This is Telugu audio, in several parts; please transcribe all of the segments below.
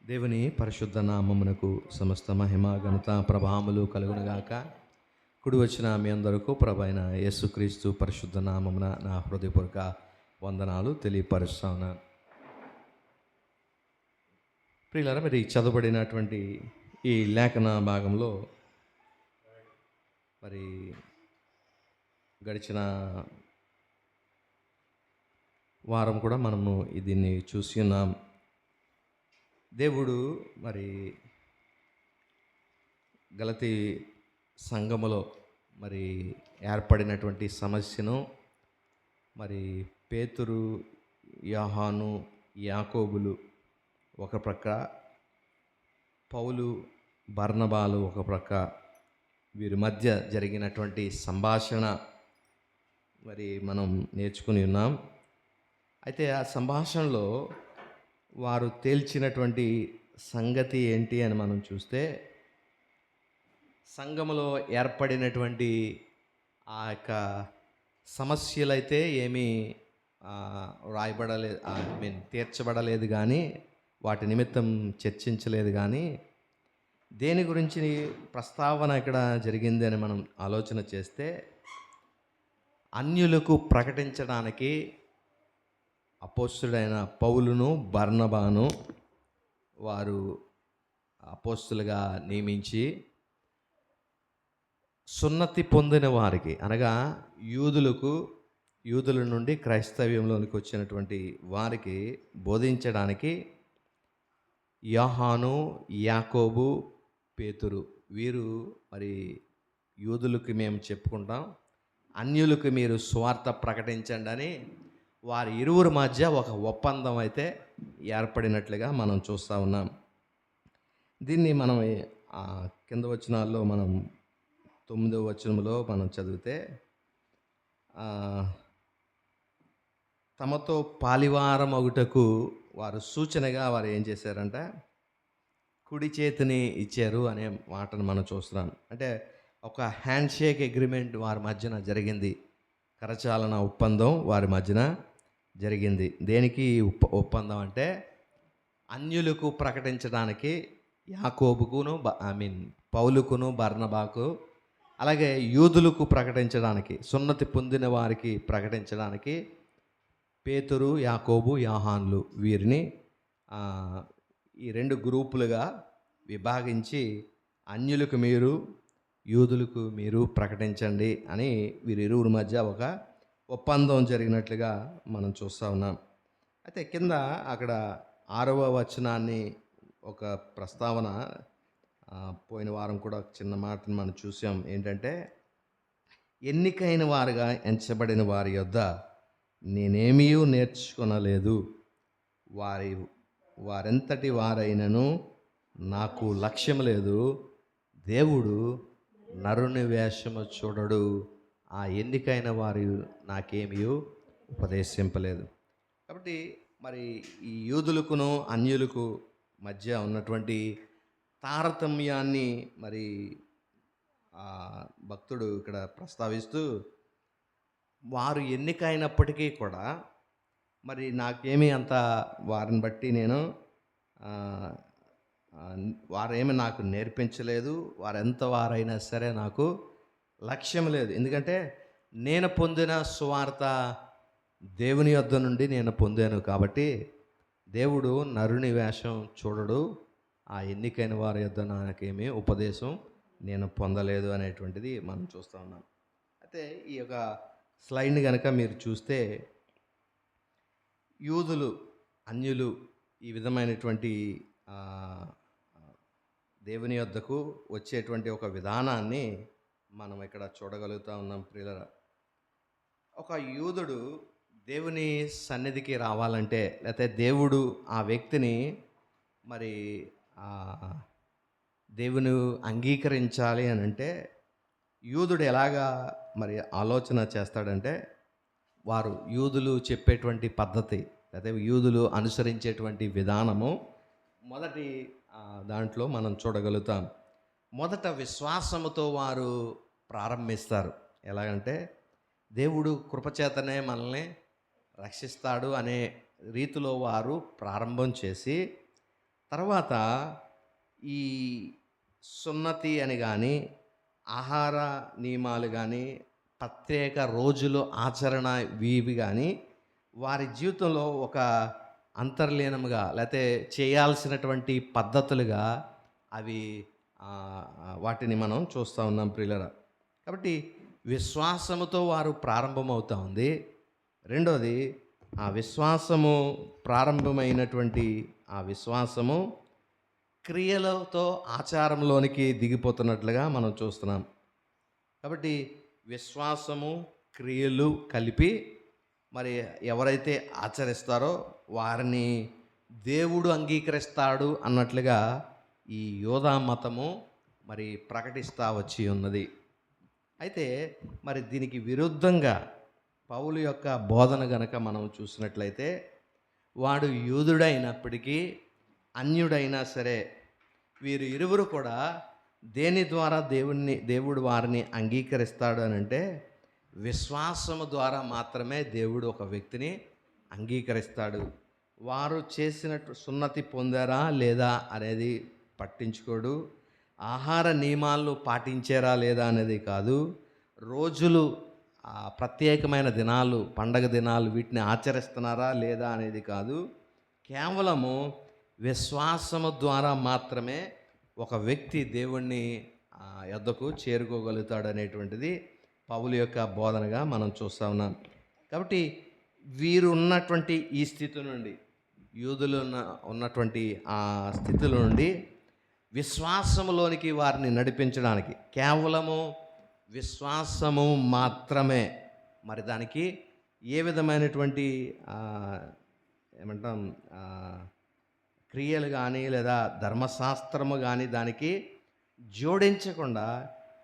దేవుని పరిశుద్ధ నామమునకు సమస్త మహిమ ఘనత ప్రభావములు కలుగునుగాక. కుడి వచ్చిన మీ అందరికీ ప్రభు అయిన యేసుక్రీస్తు పరిశుద్ధ నామమున నా హృదయపూర్వక వందనాలు తెలియపరుస్తున్నాను. ప్రియులారా, మరి చదవబడినటువంటి ఈ లేఖన భాగంలో మరి గడిచిన వారం కూడా మనము దీన్ని చూసి ఉన్నాం. దేవుడు మరి గలతీ సంఘములో మరి ఏర్పడినటువంటి సమస్యను మరి పేతురు, యోహాను, యాకోబులు ఒక ప్రక్క, పౌలు, బర్నబాలు ఒక ప్రక్క, వీరి మధ్య జరిగినటువంటి సంభాషణ మరి మనం నేర్చుకుని ఉన్నాం. అయితే ఆ సంభాషణలో వారు తేల్చినటువంటి సంగతి ఏంటి అని మనం చూస్తే, సంఘములో ఏర్పడినటువంటి ఆ యొక్క సమస్యలైతే ఏమీ రాయబడలేదు, తీర్చబడలేదు, కానీ వాటి నిమిత్తం చర్చించలేదు. కానీ దేని గురించి ప్రస్తావన ఇక్కడ జరిగింది అని మనం ఆలోచన చేస్తే, అన్యులకు ప్రకటించడానికి అపోస్తుడైన పౌలును, బర్నబాను వారు అపోస్తులుగా నియమించి, సున్నతి పొందిన వారికి అనగా యూదుల నుండి క్రైస్తవ్యంలోనికి వచ్చినటువంటి వారికి బోధించడానికి యోహాను, యాకోబు, పేతురు వీరు మరి యూదులకు మేము చెప్పుకుంటాం, అన్యులకు మీరు సువార్త ప్రకటించండి అని వారి ఇరువురి మధ్య ఒక ఒప్పందం అయితే ఏర్పడినట్లుగా మనం చూస్తూ ఉన్నాం. దీన్ని మనం కింద వచనాల్లో మనం 9వ వచనంలో మనం చదివితే, తమతో పాలివారం అగుటకు వారు సూచనగా వారు ఏం చేశారంటే కుడి చేతిని ఇచ్చారు అనే మాటను మనం చూస్తున్నాం. అంటే ఒక హ్యాండ్ షేక్ అగ్రిమెంట్ వారి మధ్యన జరిగింది, కరచాలన ఒప్పందం వారి మధ్యన జరిగింది. దేనికి ఒప్పందం అంటే, అన్యులకు ప్రకటించడానికి యాకోబుకును పౌలుకును, బర్నబాకు, అలాగే యూదులకు ప్రకటించడానికి, సున్నతి పొందిన వారికి ప్రకటించడానికి పేతురు, యాకోబు, యోహాన్లు వీరిని ఈ 2 గ్రూపులుగా విభాగించి, అన్యులకు మీరు, యూదులకు మీరు ప్రకటించండి అని వీరిరువురి మధ్య ఒక ఒప్పందం జరిగినట్లుగా మనం చూస్తూ ఉన్నాం. అయితే కింద అక్కడ 6వ వచనాన్ని ఒక ప్రస్తావన, పోయిన వారం కూడా చిన్న మాటను మనం చూసాం. ఏంటంటే, ఎన్నికైన వారుగా ఎంచబడిన వారి యొద్ద నేనేమీ నేర్చుకొనలేదు, వారెంతటి వారైనను నాకు లక్ష్యం లేదు, దేవుడు నరుని వేషము చూడడు, ఆ ఎన్నికైన వారు నాకేమీ ఉపదేశింపలేదు. కాబట్టి మరి ఈ యూదులకును అన్యులకు మధ్య ఉన్నటువంటి తారతమ్యాన్ని మరి భక్తుడు ఇక్కడ ప్రస్తావిస్తూ, వారు ఎన్నికైనప్పటికీ కూడా మరి నాకేమీ అంత వారిని బట్టి నేను వారేమి నాకు నేర్పించలేదు, వారెంత వారైనా సరే నాకు లక్ష్యం లేదు. ఎందుకంటే నేను పొందిన సువార్త దేవుని యొద్ద నుండి నేను పొందాను కాబట్టి, దేవుడు నరుని వేషం చూడడు, ఆ ఎన్నికైన వారి యొద్ద నాకేమీ ఉపదేశం నేను పొందలేదు అనేటువంటిది మనం చూస్తూ ఉన్నాం. అయితే ఈ యొక్క స్లైడ్ని కనుక మీరు చూస్తే, యూదులు, అన్యులు ఈ విధమైనటువంటి దేవుని యొద్దకు వచ్చేటువంటి ఒక విధానాన్ని మనం ఇక్కడ చూడగలుగుతూ ఉన్నాం. ప్రియులారా, ఒక యూదుడు దేవుని సన్నిధికి రావాలంటే, లేకపోతే దేవుడు ఆ వ్యక్తిని మరి దేవుని అంగీకరించాలి అని అంటే, యూదుడు ఎలాగా మరి ఆలోచన చేస్తాడంటే, వారు యూదులు చెప్పేటువంటి పద్ధతి, లేకపోతే యూదులు అనుసరించేటువంటి విధానము మొదటి దాంట్లో మనం చూడగలుగుతాం. మొదట విశ్వాసముతో వారు ప్రారంభిస్తారు. ఎలాగంటే, దేవుడు కృపచేతనే మనల్ని రక్షిస్తాడు అనే రీతిలో వారు ప్రారంభం చేసి, తర్వాత ఈ సున్నతి అని కానీ, ఆహార నియమాలు కానీ, ప్రత్యేక రోజులు ఆచరణ ఇవి కానీ వారి జీవితంలో ఒక అంతర్లీనముగా లేతే చేయాల్సినటువంటి పద్ధతులుగా అవి వాటిని మనం చూస్తూ ఉన్నాం ప్రియులరా. కాబట్టి విశ్వాసముతో వారు ప్రారంభమవుతా ఉంది. రెండోది, ఆ విశ్వాసము ప్రారంభమైనటువంటి ఆ విశ్వాసము క్రియలతో ఆచారంలోనికి దిగిపోతున్నట్లుగా మనం చూస్తున్నాం. కాబట్టి విశ్వాసము క్రియలు కలిపి మరి ఎవరైతే ఆచరిస్తారో వారిని దేవుడు అంగీకరిస్తాడు అన్నట్లుగా ఈ యోధా మతము మరి ప్రకటిస్తూ వచ్చి ఉన్నది. అయితే మరి దీనికి విరుద్ధంగా పౌలు యొక్క బోధన గనక మనం చూసినట్లయితే, వాడు యూదుడైనప్పటికీ అన్యుడైనా సరే వీరు ఇరువురు కూడా దేని ద్వారా దేవుడు వారిని అంగీకరిస్తాడు అని అంటే, విశ్వాసము ద్వారా మాత్రమే దేవుడు ఒక వ్యక్తిని అంగీకరిస్తాడు. వారు చేసినట్టు సున్నతి పొందారా లేదా అనేది పట్టించుకోడు. ఆహార నియమాలను పాటించారా లేదా అనేది కాదు. రోజులు, ప్రత్యేకమైన దినాలు, పండగ దినాలు వీటిని ఆచరిస్తున్నారా లేదా అనేది కాదు. కేవలము విశ్వాసము ద్వారా మాత్రమే ఒక వ్యక్తి దేవుణ్ణి యొద్దకు చేరుకోగలుగుతాడు అనేటువంటిది పౌలు యొక్క బోధనగా మనం చూస్తూ ఉన్నాం. కాబట్టి వీరు ఉన్నటువంటి ఈ స్థితి నుండి, యూదులు ఉన్నటువంటి ఆ స్థితిలో నుండి విశ్వాసములోనికి వారిని నడిపించడానికి కేవలము విశ్వాసము మాత్రమే, మరి దానికి ఏ విధమైనటువంటి ఏమంటాం క్రియలు కానీ లేదా ధర్మశాస్త్రము కానీ దానికి జోడించకుండా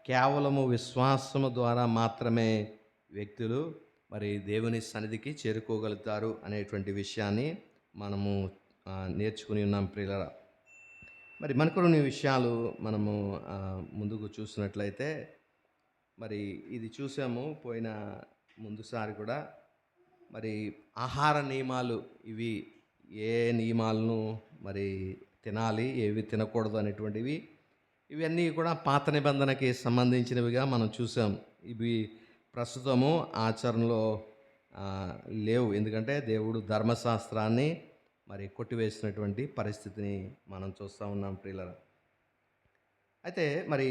కేవలము విశ్వాసము ద్వారా మాత్రమే వ్యక్తులు మరి దేవుని సన్నిధికి చేరుకోగలుగుతారు అనేటువంటి విషయాన్ని మనము నేర్చుకుని ఉన్నాం ప్రియులారా. మరి మరికొన్ని విషయాలు మనము ముందుకు చూసినట్లయితే, మరి ఇది చూసాము పోయిన ముందుసారి కూడా. మరి ఆహార నియమాలు, ఇవి ఏ నియమాలను మరి తినాలి, ఏవి తినకూడదు అనేటువంటివి, ఇవన్నీ కూడా పాత నిబంధనకి సంబంధించినవిగా మనం చూసాం. ఇవి ప్రస్తుతము ఆచరణలో లేవు. ఎందుకంటే దేవుడు ధర్మశాస్త్రాన్ని మరి కొట్టివేసినటువంటి పరిస్థితిని మనం చూస్తూ ఉన్నాం ప్రియులారా. అయితే మరి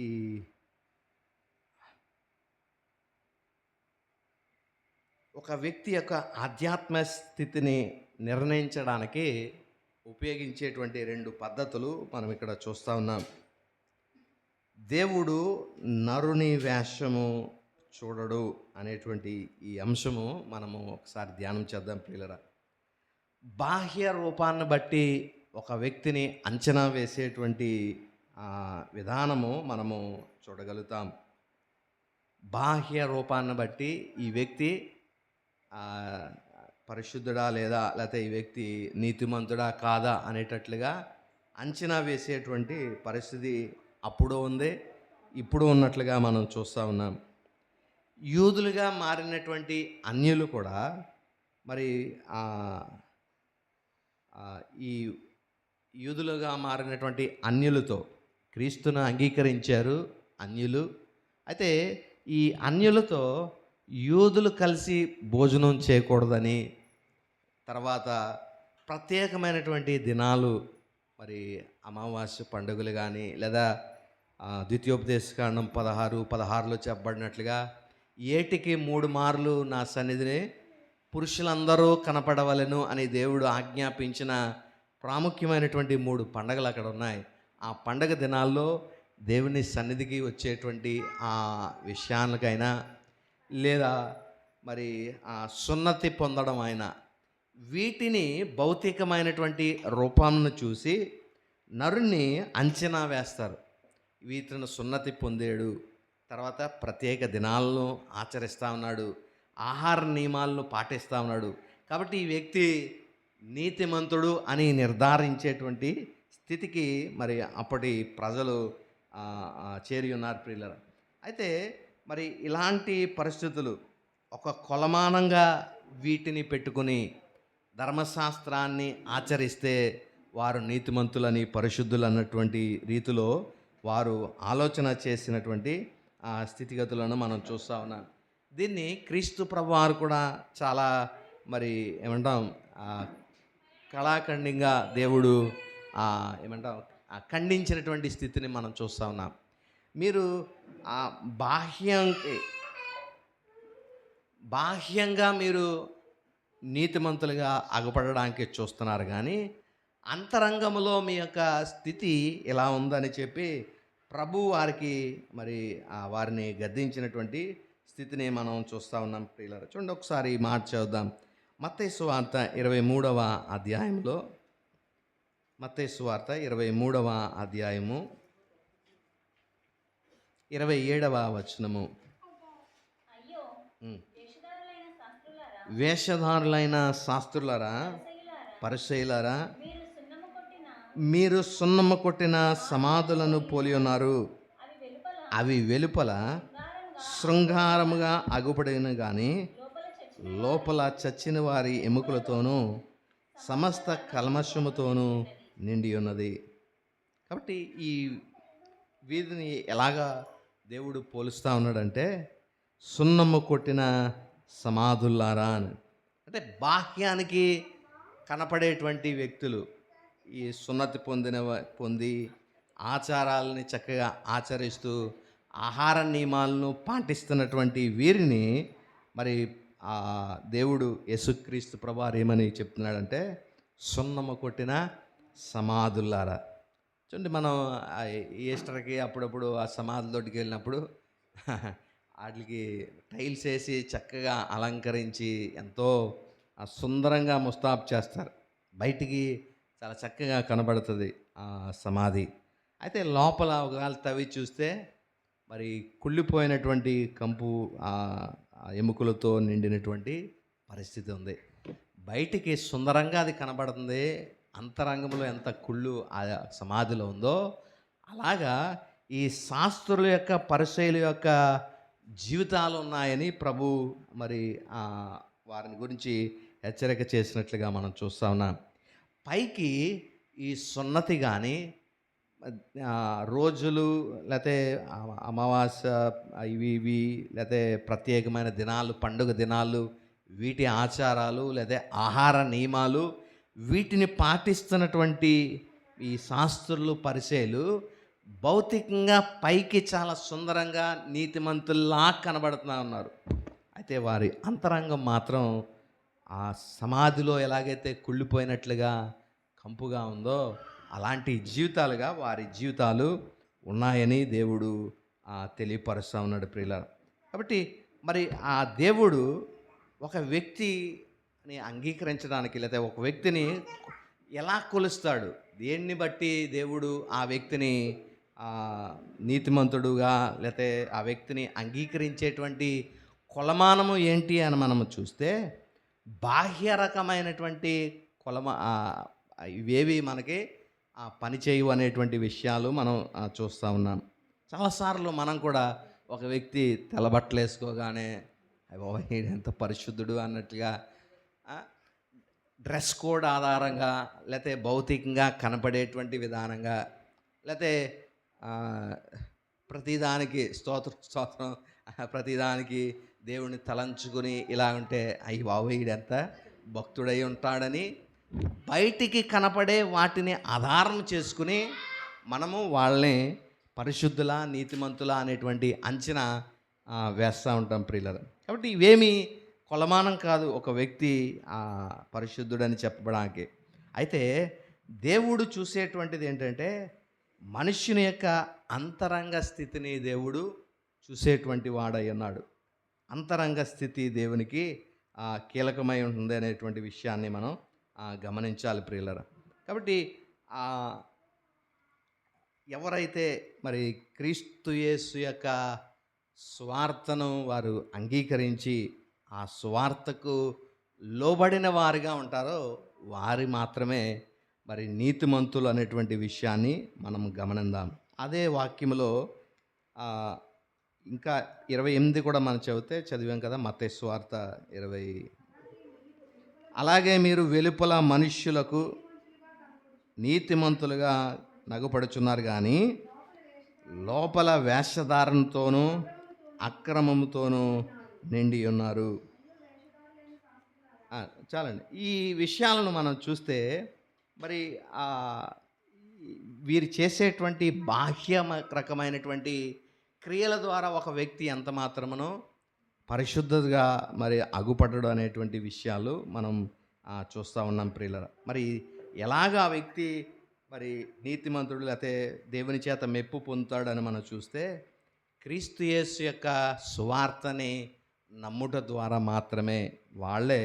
ఈ ఒక వ్యక్తి యొక్క ఆధ్యాత్మ స్థితిని నిర్ణయించడానికి ఉపయోగించేటువంటి 2 పద్ధతులు మనం ఇక్కడ చూస్తూ ఉన్నాం. దేవుడు నరుని వేషము చూడడు అనేటువంటి ఈ అంశము మనము ఒకసారి ధ్యానం చేద్దాం ప్రియులరా. బాహ్య రూపాన్ని బట్టి ఒక వ్యక్తిని అంచనా వేసేటువంటి విధానము మనము చూడగలుగుతాం. బాహ్య రూపాన్ని బట్టి ఈ వ్యక్తి పరిశుద్ధుడా లేకపోతే ఈ వ్యక్తి నీతిమంతుడా కాదా అనేటట్లుగా అంచనా వేసేటువంటి పరిస్థితి అప్పుడు ఉంది, ఇప్పుడు ఉన్నట్లుగా మనం చూస్తూ ఉన్నాం. యూదులుగా మారినటువంటి అన్యులు కూడా మరి ఈ యూదులుగా మారినటువంటి అన్యులతో క్రీస్తును అంగీకరించారు అన్యులు. అయితే ఈ అన్యులతో యూదులు కలిసి భోజనం చేయకూడదని, తర్వాత ప్రత్యేకమైనటువంటి దినాలు, మరి అమావాస్య పండుగలు కానీ లేదా ద్వితీయోపదేశకాండం 16:16లో చెప్పబడినట్లుగా ఏటికి 3 మార్లు నా సన్నిధిని పురుషులందరూ కనపడవలెను అని దేవుడు ఆజ్ఞాపించిన ప్రాముఖ్యమైనటువంటి 3 పండుగలు అక్కడ ఉన్నాయి. ఆ పండగ దినాల్లో దేవుని సన్నిధికి వచ్చేటువంటి ఆ విషయాలకైనా లేదా మరి సున్నతి పొందడం అయినా, వీటిని భౌతికమైనటువంటి రూపాలను చూసి నరుణ్ణి అంచనా వేస్తారు. వీటిని సున్నతి పొందాడు, తర్వాత ప్రత్యేక దినాలను ఆచరిస్తూ ఉన్నాడు, ఆహార నియమాలను పాటిస్తూ ఉన్నాడు, కాబట్టి ఈ వ్యక్తి నీతిమంతుడు అని నిర్ధారించేటువంటి స్థితికి మరి అప్పటి ప్రజలు చేరి ఉన్నారు ప్రియులారా. అయితే మరి ఇలాంటి పరిస్థితులు ఒక కొలమానంగా వీటిని పెట్టుకుని ధర్మశాస్త్రాన్ని ఆచరిస్తే వారు నీతిమంతులని పరిశుద్ధులు అన్నటువంటి రీతిలో వారు ఆలోచన చేసినటువంటి ఆ స్థితిగతులను మనం చూస్తూ ఉన్నాం. దీన్ని క్రీస్తు ప్రభువారు కూడా చాలా మరి ఏమంటాం కళాఖండంగా దేవుడు ఏమంటాం ఖండించినటువంటి స్థితిని మనం చూస్తూ ఉన్నాం. మీరు ఆ బాహ్యంకి బాహ్యంగా మీరు నీతిమంతులుగా అగపడడానికి చూస్తున్నారు, కానీ అంతరంగంలో మీ యొక్క స్థితి ఎలా ఉందని చెప్పి ప్రభు వారికి మరి వారిని గద్దించినటువంటి స్థితిని మనం చూస్తూ ఉన్నాం. ప్రియులారా, చూడండి ఒకసారి ఈ మాట చదువుదాం. మత్తయి సువార్త 23వ అధ్యాయంలో, మత్తయి సువార్త 23వ అధ్యాయము 27వ వచనము. వేషధారులైన శాస్త్రులారా, పరిసయ్యులారా, మీరు సున్నము కొట్టిన సమాధులను పోలి ఉన్నారు. అవి వెలుపల శృంగారముగా అగుపడిన కానీ లోపల చచ్చిన వారి ఎముకలతోనూ సమస్త కల్మషముతోనూ నిండి ఉన్నది. కాబట్టి ఈ వీధిని ఎలాగా దేవుడు పోలుస్తూ ఉన్నాడంటే, సున్నము కొట్టిన సమాధుల్లారా అని. అంటే బాహ్యానికి కనపడేటువంటి వ్యక్తులు, ఈ సున్నతి పొంది ఆచారాలని చక్కగా ఆచరిస్తూ ఆహార నియమాలను పాటిస్తున్నటువంటి వీరిని మరి దేవుడు యేసుక్రీస్తు ప్రభువారు ఏమని చెప్తున్నాడంటే, సున్నము కొట్టిన సమాధుల్లారా. చూడండి, మనం ఈస్టర్కి అప్పుడప్పుడు ఆ సమాధులతోటికి వెళ్ళినప్పుడు వాటికి టైల్స్ వేసి చక్కగా అలంకరించి ఎంతో సుందరంగా ముస్తాబు చేస్తారు. బయటికి చాలా చక్కగా కనబడుతుంది ఆ సమాధి. అయితే లోపల ఒకవేళ తవ్వి చూస్తే మరి కుళ్ళిపోయినటువంటి కంపు ఎముకలతో నిండినటువంటి పరిస్థితి ఉంది. బయటికి సుందరంగా అది కనబడుతుంది, అంతరంగంలో ఎంత కుళ్ళు ఆ సమాధిలో ఉందో అలాగా ఈ శాస్త్రుల యొక్క పరిసయ్యుల యొక్క జీవితాలు ఉన్నాయని ప్రభు మరి వారిని గురించి హెచ్చరిక చేసినట్లుగా మనం చూస్తూ ఉన్నాం. పైకి ఈ సున్నతి కానీ రోజులు లేకపోతే అమావాస్య ఇవి లేకపోతే ప్రత్యేకమైన దినాలు, పండుగ దినాలు, వీటి ఆచారాలు లేదా ఆహార నియమాలు, వీటిని పాటిస్తున్నటువంటి ఈ శాస్త్రులు పరిసయ్యులు భౌతికంగా పైకి చాలా సుందరంగా నీతిమంతుల్లా కనబడుతూ ఉన్నారు. అయితే వారి అంతరంగం మాత్రం ఆ సమాధిలో ఎలాగైతే కుళ్ళిపోయినట్లుగా కంపుగా ఉందో అలాంటి జీవితాలుగా వారి జీవితాలు ఉన్నాయని దేవుడు తెలియపరుస్తూ ఉన్నాడు ప్రియులారా. కాబట్టి మరి ఆ దేవుడు ఒక వ్యక్తిని అంగీకరించడానికి లేదా ఒక వ్యక్తిని ఎలా కొలుస్తాడు, దేన్ని బట్టి దేవుడు ఆ వ్యక్తిని నీతిమంతుడుగా లేకపోతే ఆ వ్యక్తిని అంగీకరించేటువంటి కొలమానము ఏంటి అని మనము చూస్తే, బాహ్య రకమైనటువంటి ఇవేవి మనకి పని చేయవు అనేటువంటి విషయాలు మనం చూస్తూ ఉన్నాం. చాలాసార్లు మనం కూడా ఒక వ్యక్తి తెల్లబట్టలు వేసుకోగానే ఎంత పరిశుద్ధుడు అన్నట్లుగా డ్రెస్ కోడ్ ఆధారంగా లేకపోతే భౌతికంగా కనపడేటువంటి విధానంగా లేకపోతే ప్రతిదానికి స్తోత్రం ప్రతిదానికి దేవుని తలంచుకుని ఇలా ఉంటే అయ్యి బాబోయ్ భక్తుడై ఉంటాడని బయటికి కనపడే వాటిని ఆధారం చేసుకుని మనము వాళ్ళని పరిశుద్ధుల నీతిమంతుల అనేటువంటి అంచనా వేస్తూ ఉంటాం ప్రియులారా. కాబట్టి ఇవేమి కొలమానం కాదు ఒక వ్యక్తి పరిశుద్ధుడని చెప్పడానికి. అయితే దేవుడు చూసేటువంటిది ఏంటంటే, మనుష్యుని యొక్క అంతరంగ స్థితిని దేవుడు చూసేటువంటి వాడై ఉన్నాడు. అంతరంగ స్థితి దేవునికి కీలకమై ఉంటుంది అనేటువంటి విషయాన్ని మనం గమనించాలి ప్రియులారా. కాబట్టి ఎవరైతే మరి క్రీస్తు యేసు యొక్క స్వార్థను వారు అంగీకరించి ఆ స్వార్థకు లోబడిన వారిగా ఉంటారో వారి మాత్రమే మరి నీతిమంతులు అనేటువంటి విషయాన్ని మనం గమనిద్దాం. అదే వాక్యములో ఇంకా 28 కూడా మనం చదివాం కదా, మత్తయి సువార్త 20. అలాగే మీరు వెలుపల మనుష్యులకు నీతిమంతులుగా నగుపడుచున్నారు కానీ లోపల వేషధారణతోనూ అక్రమముతోనూ నిండి ఉన్నారు. ఆ, చాలండి. ఈ విషయాలను మనం చూస్తే మరి ఆ, వీరు చేసేటువంటి రకమైనటువంటి క్రియల ద్వారా ఒక వ్యక్తి ఎంత మాత్రమునో పరిశుద్ధతగా మరి అగుపడడం అనేటువంటి విషయాలు మనం చూస్తూ ఉన్నాం ప్రియులరా. మరి ఎలాగ ఆ వ్యక్తి మరి నీతిమంతుడు లేకపోతే దేవుని చేత మెప్పు పొందుతాడని మనం చూస్తే క్రీస్తు యేసు యొక్క సువార్తని నమ్ముట ద్వారా మాత్రమే వాళ్ళే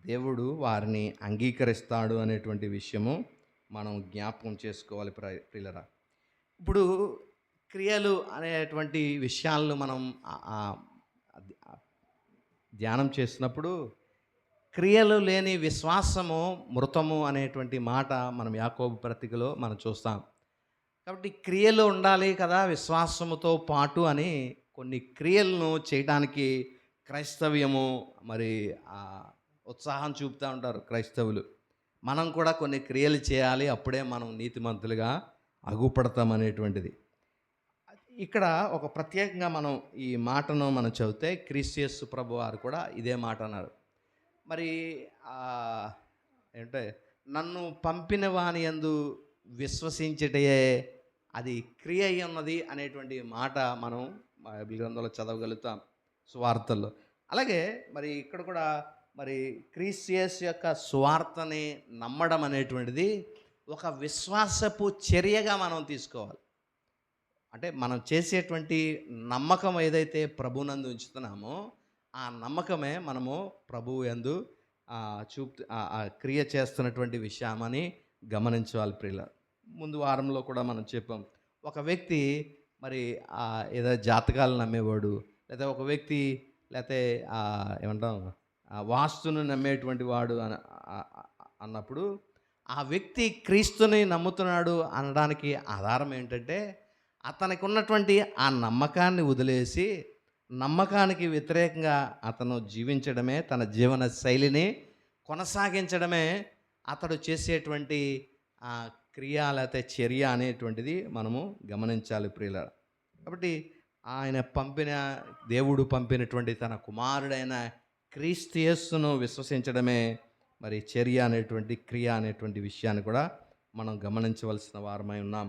దేవుడు వారిని అంగీకరిస్తాడు అనేటువంటి విషయము మనం జ్ఞాపకం చేసుకోవాలి ప్రియులరా. ఇప్పుడు క్రియలు అనేటువంటి విషయాలను మనం ధ్యానం చేసినప్పుడు క్రియలు లేని విశ్వాసము మృతము అనేటువంటి మాట మనం యాకోబు పత్రికలో మనం చూస్తాం. కాబట్టి క్రియలు ఉండాలి కదా విశ్వాసముతో పాటు అని కొన్ని క్రియలను చేయడానికి క్రైస్తవ్యము మరి ఉత్సాహం చూపుతూ ఉంటారు క్రైస్తవులు. మనం కూడా కొన్ని క్రియలు చేయాలి, అప్పుడే మనం నీతిమంతులుగా అగుపడతాం అనేటువంటిది. ఇక్కడ ఒక ప్రత్యేకంగా మనం ఈ మాటను మనం చదివితే క్రీస్తు యేసు ప్రభు వారు కూడా ఇదే మాట అన్నారు. మరి ఏంటంటే నన్ను పంపిన వాని యందు విశ్వసించటయే అది క్రియ అయి ఉన్నది అనేటువంటి మాట మనం బైబిల్ గ్రంథంలో చదవగలుగుతాం సువార్తల్లో. అలాగే మరి ఇక్కడ కూడా మరి క్రీస్తు యేసు యొక్క సువార్తని నమ్మడం అనేటువంటిది ఒక విశ్వాసపు చర్యగా మనం తీసుకోవాలి. అంటే మనం చేసేటువంటి నమ్మకం ఏదైతే ప్రభునందు ఉంచుతున్నామో ఆ నమ్మకమే మనము ప్రభువు యందు క్రియ చేస్తున్నటువంటి విషయమని గమనించాలి ప్రియుల. ముందు వారంలో కూడా మనం చెప్పాం, ఒక వ్యక్తి మరి ఏదో జాతకాలు నమ్మేవాడు, లేదా ఒక వ్యక్తి లేకపోతే ఏమంటాం వాస్తును నమ్మేటువంటి వాడు అన్నప్పుడు ఆ వ్యక్తి క్రీస్తుని నమ్ముతున్నాడు అనడానికి ఆధారం ఏంటంటే అతనికి ఉన్నటువంటి ఆ నమ్మకాన్ని వదిలేసి నమ్మకానికి వ్యతిరేకంగా అతను జీవించడమే, తన జీవన శైలిని కొనసాగించడమే అతడు చేసేటువంటి క్రియ లేకపోతే చర్య అనేటువంటిది మనము గమనించాలి ప్రియుల. కాబట్టి దేవుడు పంపినటువంటి తన కుమారుడైన క్రీస్తు యేసును విశ్వసించడమే మరి చర్య అనేటువంటి క్రియ అనేటువంటి విషయాన్ని కూడా మనం గమనించవలసిన వారమై ఉన్నాం.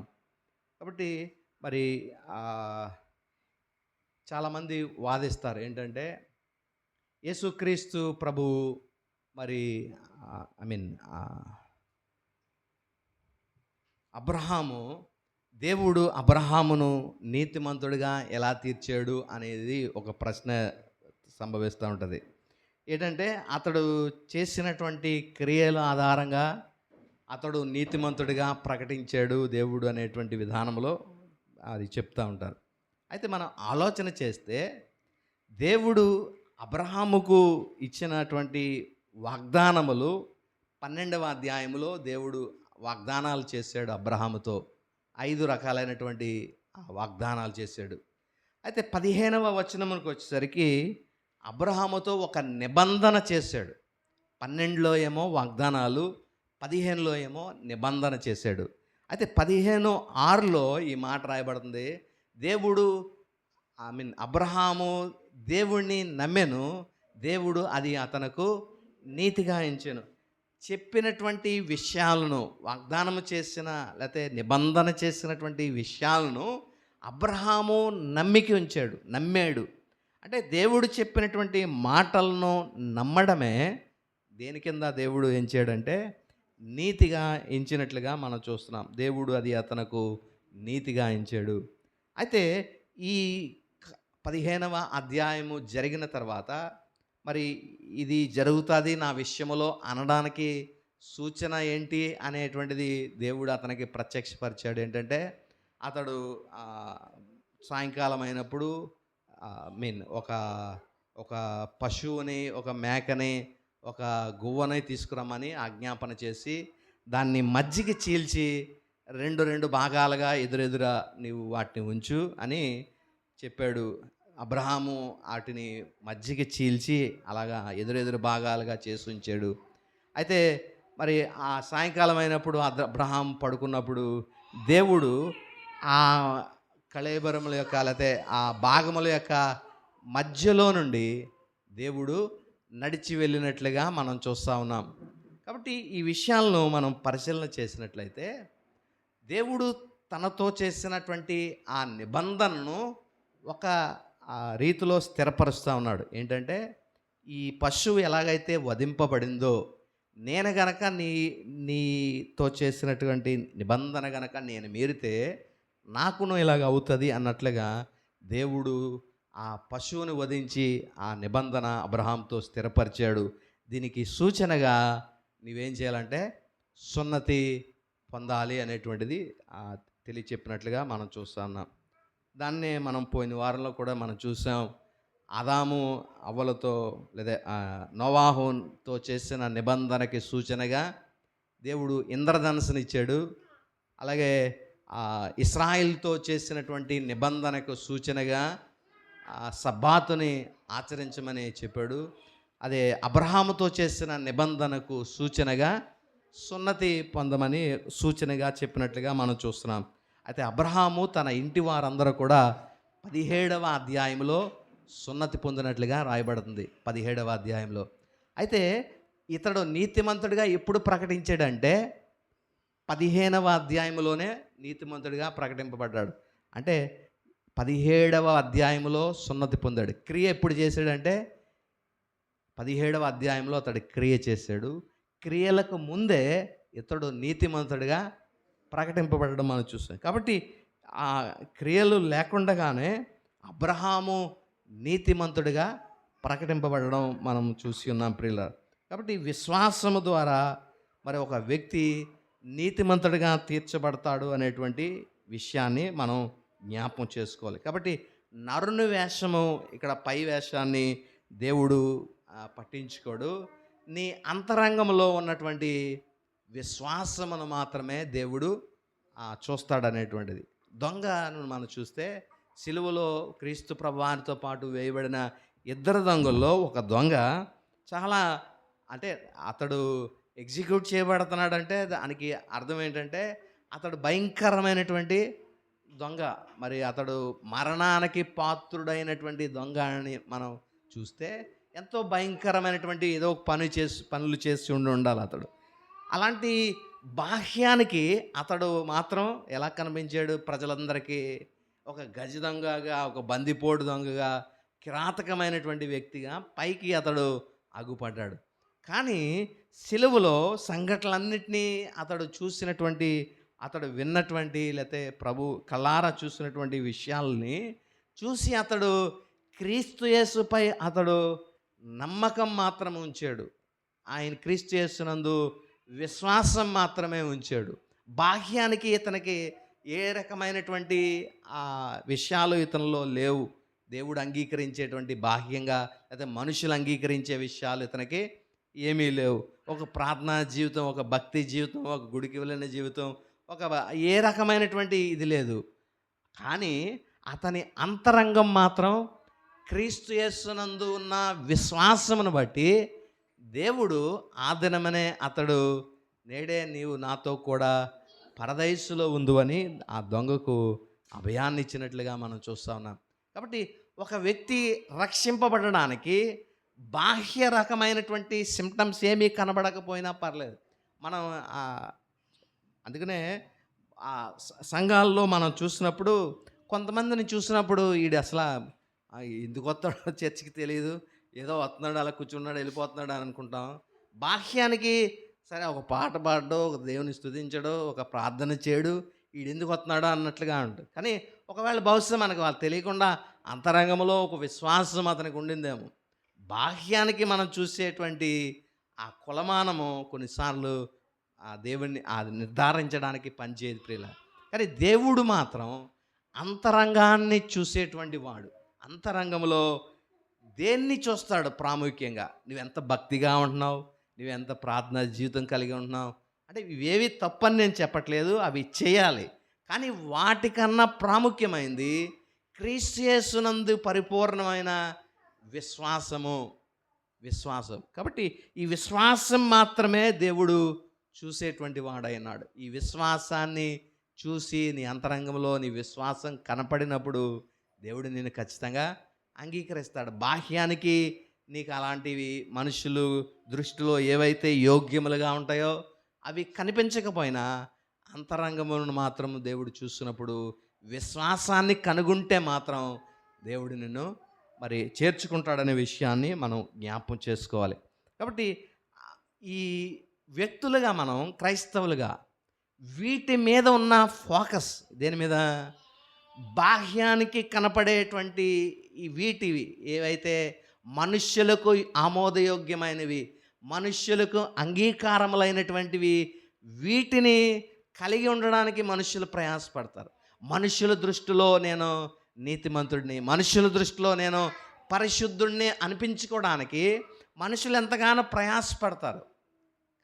కాబట్టి మరి చాలామంది వాదిస్తారు ఏంటంటే యేసుక్రీస్తు ప్రభు మరి దేవుడు అబ్రహామును నీతిమంతుడిగా ఎలా తీర్చాడు అనేది ఒక ప్రశ్న సంభవిస్తూ ఉంటుంది. ఏంటంటే అతడు చేసినటువంటి క్రియల ఆధారంగా అతడు నీతిమంతుడిగా ప్రకటించాడు దేవుడు అనేటువంటి విధానంలో అది చెప్తూ ఉంటారు. అయితే మనం ఆలోచన చేస్తే దేవుడు అబ్రహాముకు ఇచ్చినటువంటి వాగ్దానములు 12వ అధ్యాయములో దేవుడు వాగ్దానాలు చేశాడు. అబ్రహాముతో 5 రకాలైనటువంటి వాగ్దానాలు చేశాడు. అయితే 15వ వచనమునికి వచ్చేసరికి అబ్రహాముతో ఒక నిబంధన చేశాడు. 12లో ఏమో వాగ్దానాలు, 15లో ఏమో నిబంధన చేశాడు. అయితే 15:6లో ఈ మాట రాయబడుతుంది, దేవుడు అబ్రహాము దేవుణ్ణి నమ్మెను, దేవుడు అది అతనకు నీతిగా ఎంచెను. చెప్పినటువంటి విషయాలను వాగ్దానము చేసిన లేకపోతే నిబంధన చేసినటువంటి విషయాలను అబ్రహాము నమ్మాడు. అంటే దేవుడు చెప్పినటువంటి మాటలను నమ్మడమే దేని కింద దేవుడు ఎంచాడంటే నీతిగా ఎంచినట్లుగా మనం చూస్తున్నాం. దేవుడు అది అతనకు నీతిగా ఎంచాడు. అయితే ఈ 15వ అధ్యాయము జరిగిన తర్వాత మరి ఇది జరుగుతుంది నా విషయంలో అనడానికి సూచన ఏంటి అనేటువంటిది దేవుడు అతనికి ప్రత్యక్షపరిచాడు. ఏంటంటే అతడు సాయంకాలం అయినప్పుడు ఒక పశువుని, ఒక మేకని, ఒక గువ్వని తీసుకురమ్మని ఆజ్ఞాపన చేసి దాన్ని మజ్జిగ చీల్చి 2 భాగాలుగా ఎదురెదురా నీవు వాటిని ఉంచు అని చెప్పాడు. అబ్రహాము వాటిని మజ్జిగ చీల్చి అలాగా ఎదురెదురు భాగాలుగా చేసి ఉంచాడు. అయితే మరి ఆ సాయంకాలం అయినప్పుడు అబ్రహాం పడుకున్నప్పుడు దేవుడు ఆ కళేబరముల యొక్క లేకపోతే ఆ భాగముల యొక్క మధ్యలో నుండి దేవుడు నడిచి వెళ్ళినట్లుగా మనం చూస్తూ ఉన్నాం. కాబట్టి ఈ విషయాలను మనం పరిశీలన చేసినట్లయితే దేవుడు తనతో చేసినటువంటి ఆ నిబంధనను ఒక రీతిలో స్థిరపరుస్తూ ఉన్నాడు. ఏంటంటే ఈ పశువు ఎలాగైతే వధింపబడిందో నేను గనక నీతో చేసినటువంటి నిబంధన గనక నేను మీరితే నాకును ఇలాగ అవుతుంది అన్నట్లుగా దేవుడు ఆ పశువుని వధించి ఆ నిబంధన అబ్రహాంతో స్థిరపరిచాడు. దీనికి సూచనగా నీవేం చేయాలంటే సున్నతి పొందాలి అనేటువంటిది తెలియచెప్పినట్లుగా మనం చూస్తూ ఉన్నాం. దాన్నే మనం పోయిన వారంలో కూడా మనం చూసాం. ఆదాము అవ్వలతో లేదా నోవాహుతో చేసిన నిబంధనకి సూచనగా దేవుడు ఇంద్రధనుసునిచ్చాడు. అలాగే ఇశ్రాయిల్తో చేసినటువంటి నిబంధనకు సూచనగా సబ్బాతుని ఆచరించమని చెప్పాడు. అదే అబ్రహాముతో చేసిన నిబంధనకు సూచనగా సున్నతి పొందమని సూచనగా చెప్పినట్లుగా మనం చూస్తున్నాం. అయితే అబ్రహాము తన ఇంటి వారందరూ కూడా 17వ అధ్యాయంలో సున్నతి పొందినట్లుగా రాయబడుతుంది. 17వ అధ్యాయంలో. అయితే ఇతడు నీతిమంతుడిగా ఎప్పుడు ప్రకటించాడంటే 15వ అధ్యాయంలోనే నీతిమంతుడిగా ప్రకటింపబడ్డాడు. అంటే 17వ అధ్యాయంలో సున్నతి పొందాడు. క్రియ ఎప్పుడు చేశాడంటే 17వ అధ్యాయంలో అతడు క్రియ చేశాడు. క్రియలకు ముందే ఇతడు నీతిమంతుడిగా ప్రకటింపబడడం మనం చూస్తాం. కాబట్టి ఆ క్రియలు లేకుండానే అబ్రహాము నీతిమంతుడిగా ప్రకటింపబడడం మనం చూసి ఉన్నాం ప్రియులారా. కాబట్టి విశ్వాసము ద్వారా మరి ఒక వ్యక్తి నీతిమంతుడిగా తీర్చబడతాడు అనేటువంటి విషయాన్ని మనం జ్ఞాపకం చేసుకోవాలి. కాబట్టి నరుని వేషము ఇక్కడ పై వేషాన్ని దేవుడు పట్టించుకోడు. నీ అంతరంగంలో ఉన్నటువంటి విశ్వాసమును మాత్రమే దేవుడు చూస్తాడనేటువంటిది. దొంగను మనం చూస్తే సిలువలో క్రీస్తు ప్రభువారితో పాటు వేయబడిన ఇద్దరు దొంగల్లో ఒక దొంగ చాలా అంటే అతడు ఎగ్జిక్యూట్ చేయబడుతున్నాడంటే దానికి అర్థం ఏంటంటే అతడు భయంకరమైనటువంటి దొంగ. మరి అతడు మరణానికి పాత్రుడైనటువంటి దొంగ అని మనం చూస్తే ఎంతో భయంకరమైనటువంటి ఏదో పనులు చేసి ఉండాలి అతడు. అలాంటి బాహ్యానికి అతడు మాత్రం ఎలా కనిపించాడు ప్రజలందరికీ? ఒక గజ దొంగగా, ఒక బందిపోటు దొంగగా, కిరాతకమైనటువంటి వ్యక్తిగా పైకి అతడు అగుపడ్డాడు. కానీ సిలువలో సంఘటనలన్నింటినీ అతడు చూసినటువంటి, అతడు విన్నటువంటి, లేకపోతే ప్రభు కళ్ళారా చూసినటువంటి విషయాలని చూసి అతడు క్రీస్తు యేసుపై అతడు నమ్మకం మాత్రం ఉంచాడు. ఆయన క్రీస్తు యేసునందు విశ్వాసం మాత్రమే ఉంచాడు. బాహ్యానికి ఇతనికి ఏ రకమైనటువంటి విషయాలు ఇతనిలో లేవు. దేవుడు అంగీకరించేటువంటి బాహ్యంగా లేదా మనుషులు అంగీకరించే విషయాలు ఇతనికి ఏమీ లేవు. ఒక ప్రార్థనా జీవితం, ఒక భక్తి జీవితం, ఒక గుడికి వెళ్ళిన జీవితం, ఒక ఏ రకమైనటువంటి ఇది లేదు. కానీ అతని అంతరంగం మాత్రం క్రీస్తు యేసునందు ఉన్న విశ్వాసమును బట్టి దేవుడు ఆ దినమనే అతడు నేడే నీవు నాతో కూడా పరదైసులో ఉండు అని ఆ దొంగకు అభయాన్ని ఇచ్చినట్లుగా మనం చూస్తూ ఉన్నాం. కాబట్టి ఒక వ్యక్తి రక్షింపబడడానికి బాహ్య రకమైనటువంటి సిమ్టమ్స్ ఏమీ కనబడకపోయినా పర్లేదు. మనం అందుకనే సంఘాల్లో మనం చూసినప్పుడు కొంతమందిని చూసినప్పుడు వీడు అసలు ఎందుకు వస్తాడో చర్చికి తెలియదు, ఏదో వస్తున్నాడు అలా కూర్చున్నాడు వెళ్ళిపోతున్నాడు అని అనుకుంటాం. బాహ్యానికి సరే ఒక పాట పాడడో, ఒక దేవుని స్తుతించడో, ఒక ప్రార్థన చేయడు, వీడు ఎందుకు వస్తున్నాడో అన్నట్లుగా ఉంటుంది. కానీ ఒకవేళ బహుశా మనకు వాళ్ళు తెలియకుండా అంతరంగంలో ఒక విశ్వాసం అతనికి ఉండిందేమో. బాహ్యానికి మనం చూసేటువంటి ఆ కులమానము కొన్నిసార్లు ఆ దేవుణ్ణి అది నిర్ధారించడానికి పనిచేయదు ప్రియుల. కానీ దేవుడు మాత్రం అంతరంగాన్ని చూసేటువంటి వాడు. అంతరంగంలో దేన్ని చూస్తాడు ప్రాముఖ్యంగా? నువ్వెంత భక్తిగా ఉంటున్నావు, నువ్వెంత ప్రార్థనా జీవితం కలిగి ఉంటున్నావు అంటే ఇవేవి తప్పని నేను చెప్పట్లేదు, అవి చేయాలి. కానీ వాటికన్నా ప్రాముఖ్యమైనది క్రీస్తు యేసునందు పరిపూర్ణమైన విశ్వాసం. కాబట్టి ఈ విశ్వాసం మాత్రమే దేవుడు చూసేటువంటి వాడైనాడు. ఈ విశ్వాసాన్ని చూసి నీ అంతరంగంలో నీ విశ్వాసం కనపడినప్పుడు దేవుడు నిన్ను ఖచ్చితంగా అంగీకరిస్తాడు. బాహ్యానికి నీకు అలాంటివి మనుషులు దృష్టిలో ఏవైతే యోగ్యములుగా ఉంటాయో అవి కనిపించకపోయినా అంతరంగములను మాత్రం దేవుడు చూస్తున్నప్పుడు విశ్వాసాన్ని కనుగొంటే మాత్రం దేవుడు నిన్ను మరి చేర్చుకుంటాడనే విషయాన్ని మనం జ్ఞాపకం చేసుకోవాలి. కాబట్టి ఈ వ్యక్తులుగా మనం క్రైస్తవులుగా వీటి మీద ఉన్న ఫోకస్ దేని మీద? బాహ్యానికి కనపడేటువంటి ఈ వీటివి ఏవైతే మనుష్యులకు ఆమోదయోగ్యమైనవి, మనుష్యులకు అంగీకారములైనటువంటివి, వీటిని కలిగి ఉండడానికి మనుషులు ప్రయాసపడతారు. మనుషుల దృష్టిలో నేను నీతిమంతుడిని, మనుషుల దృష్టిలో నేను పరిశుద్ధుడిని అనిపించుకోవడానికి మనుషులు ఎంతగానో ప్రయాసపడతారు.